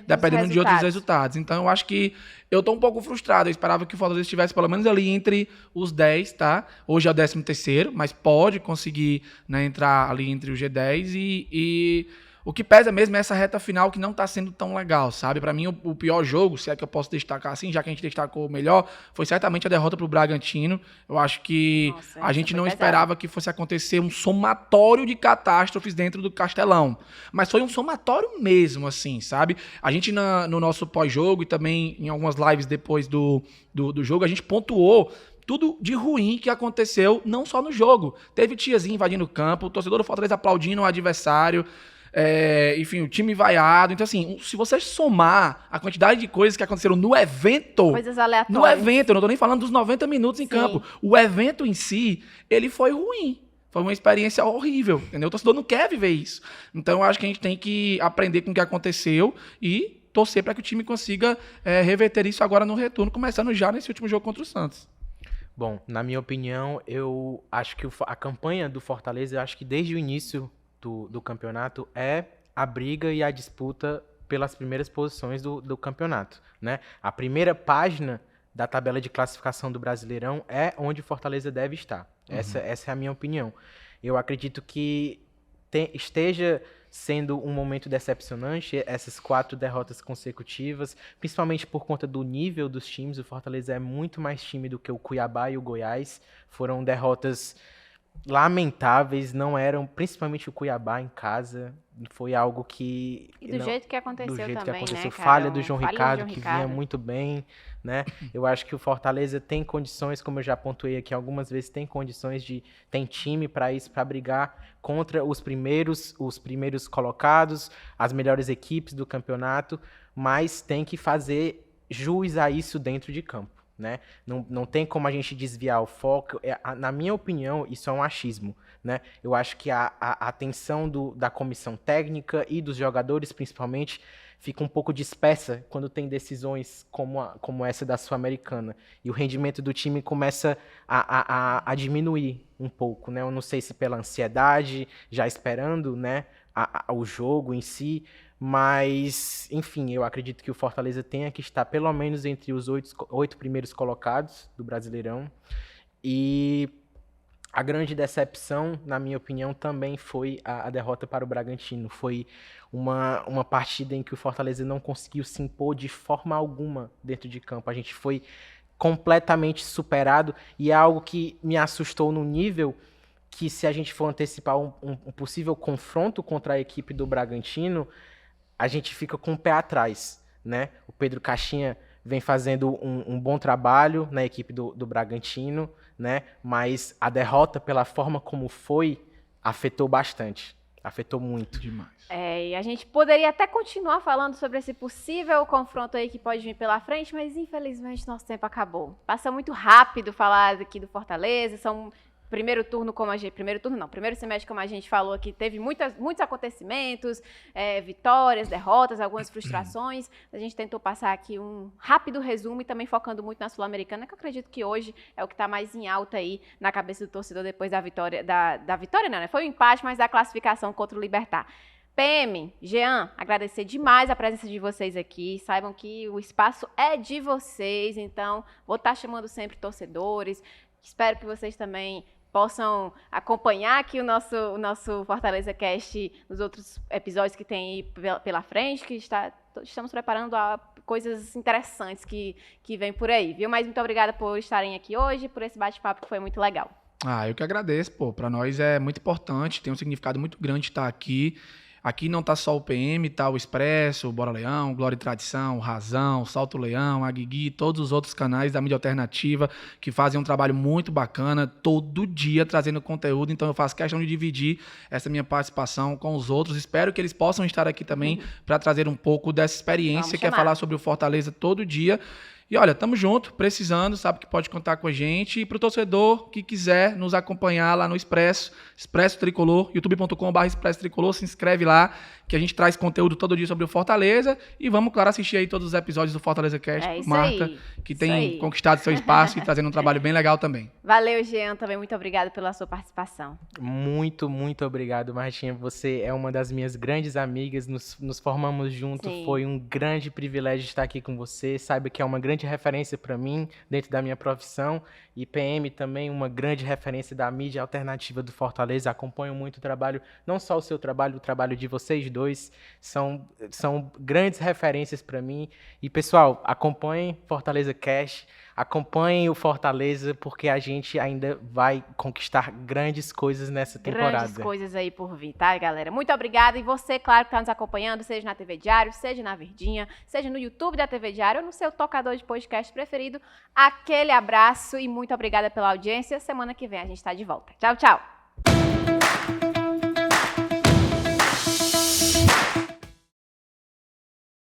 Dependendo de outros resultados. Então eu acho que eu tô um pouco frustrado. Eu esperava que o Fortaleza estivesse pelo menos ali entre os 10, tá? Hoje é o 13º, mas pode conseguir, né, entrar ali entre o G10 e o que pesa mesmo é essa reta final que não tá sendo tão legal, sabe? Pra mim, o pior jogo, se é que eu posso destacar assim, já que a gente destacou o melhor, foi certamente a derrota pro Bragantino. Eu acho que a gente não esperava que fosse acontecer um somatório de catástrofes dentro do Castelão. Mas foi um somatório mesmo, assim, sabe? A gente, no nosso pós-jogo e também em algumas lives depois do jogo, a gente pontuou tudo de ruim que aconteceu, não só no jogo. Teve tiazinha invadindo o campo, o torcedor do Fortaleza aplaudindo o adversário, enfim, o time vaiado. Então, assim, se você somar a quantidade de coisas que aconteceram no evento... Coisas aleatórias. No evento, eu não tô nem falando dos 90 minutos em campo. O evento em si, ele foi ruim. Foi uma experiência horrível, entendeu? O torcedor não quer viver isso. Então, eu acho que a gente tem que aprender com o que aconteceu e torcer para que o time consiga reverter isso agora no retorno, começando já nesse último jogo contra o Santos. Bom, na minha opinião, eu acho que a campanha do Fortaleza, eu acho que desde o início do campeonato é a briga e a disputa pelas primeiras posições do campeonato, né? A primeira página da tabela de classificação do Brasileirão é onde o Fortaleza deve estar. Essa é a minha opinião. Eu acredito que esteja sendo um momento decepcionante, essas 4 derrotas consecutivas, principalmente por conta do nível dos times. O Fortaleza é muito mais time do que o Cuiabá e o Goiás. Foram derrotas lamentáveis, não eram, principalmente o Cuiabá em casa, foi algo que... E do jeito que aconteceu também, que aconteceu, né, falha do João Falha Ricardo, do João que Ricardo. vinha muito bem, né? Eu acho que o Fortaleza tem condições, como eu já pontuei aqui algumas vezes, tem condições tem time para isso, para brigar contra os primeiros colocados, as melhores equipes do campeonato, mas tem que fazer jus a isso dentro de campo. Né? Não tem como a gente desviar o foco. Na minha opinião, isso é um achismo. Né? Eu acho que a atenção da comissão técnica e dos jogadores, principalmente, fica um pouco dispersa quando tem decisões como essa da Sul-Americana. E o rendimento do time começa a diminuir um pouco. Né? Eu não sei se pela ansiedade, já esperando, né, o jogo em si. Mas, enfim, eu acredito que o Fortaleza tenha que estar pelo menos entre os 8 primeiros colocados do Brasileirão. E a grande decepção, na minha opinião, também foi a derrota para o Bragantino. Foi uma partida em que o Fortaleza não conseguiu se impor de forma alguma dentro de campo. A gente foi completamente superado e é algo que me assustou no nível que, se a gente for antecipar um possível confronto contra a equipe do Bragantino, a gente fica com o pé atrás, né? O Pedro Caixinha vem fazendo um bom trabalho na equipe do Bragantino, né? Mas a derrota, pela forma como foi, afetou bastante. Afetou muito. Demais. E a gente poderia até continuar falando sobre esse possível confronto aí que pode vir pela frente, mas infelizmente nosso tempo acabou. Passa muito rápido falar aqui do Fortaleza, primeiro semestre, como a gente falou aqui, teve muitos acontecimentos, vitórias, derrotas, algumas frustrações. A gente tentou passar aqui um rápido resumo e também focando muito na Sul-Americana, que eu acredito que hoje é o que está mais em alta aí na cabeça do torcedor depois da vitória, da vitória não, né? Foi um empate, mas da classificação contra o Libertad. PM, Jean, agradecer demais a presença de vocês aqui. Saibam que o espaço é de vocês, então vou estar chamando sempre torcedores. Espero que vocês também possam acompanhar aqui o nosso Fortaleza Cast nos outros episódios que tem aí pela frente, que estamos preparando coisas interessantes que vem por aí, viu? Mas muito obrigada por estarem aqui hoje, por esse bate-papo que foi muito legal. Eu que agradeço, para nós é muito importante, tem um significado muito grande estar aqui. Aqui não tá só o PM, tá o Expresso, o Bora Leão, Glória e Tradição, Razão, Salto Leão, a Guigui, todos os outros canais da mídia alternativa que fazem um trabalho muito bacana, todo dia trazendo conteúdo. Então eu faço questão de dividir essa minha participação com os outros. Espero que eles possam estar aqui também para trazer um pouco dessa experiência que é falar sobre o Fortaleza todo dia. E olha, tamo junto, precisando, sabe que pode contar com a gente. E pro torcedor que quiser nos acompanhar lá no Expresso Tricolor, youtube.com/Expresso Tricolor, se inscreve lá, que a gente traz conteúdo todo dia sobre o Fortaleza. E vamos, claro, assistir aí todos os episódios do Fortaleza Cast com Marta, que tem conquistado seu espaço e trazendo um trabalho bem legal também. Valeu, Jean, também muito obrigada pela sua participação. Muito, muito obrigado, Martinha. Você é uma das minhas grandes amigas, nos formamos juntos. Sim. Foi um grande privilégio estar aqui com você. Saiba que é uma grande referência para mim dentro da minha profissão, e PM também uma grande referência da mídia alternativa do Fortaleza. Acompanho muito o trabalho, não só o seu trabalho, o trabalho de vocês dois, são grandes referências para mim. E pessoal, acompanhem Fortaleza Cast, acompanhem o Fortaleza, porque a gente ainda vai conquistar grandes coisas nessa temporada. Grandes coisas aí por vir, tá, galera? Muito obrigada. E você, claro, que está nos acompanhando, seja na TV Diário, seja na Verdinha, seja no YouTube da TV Diário ou no seu tocador de podcast preferido. Aquele abraço e muito obrigada pela audiência. Semana que vem a gente está de volta. Tchau, tchau!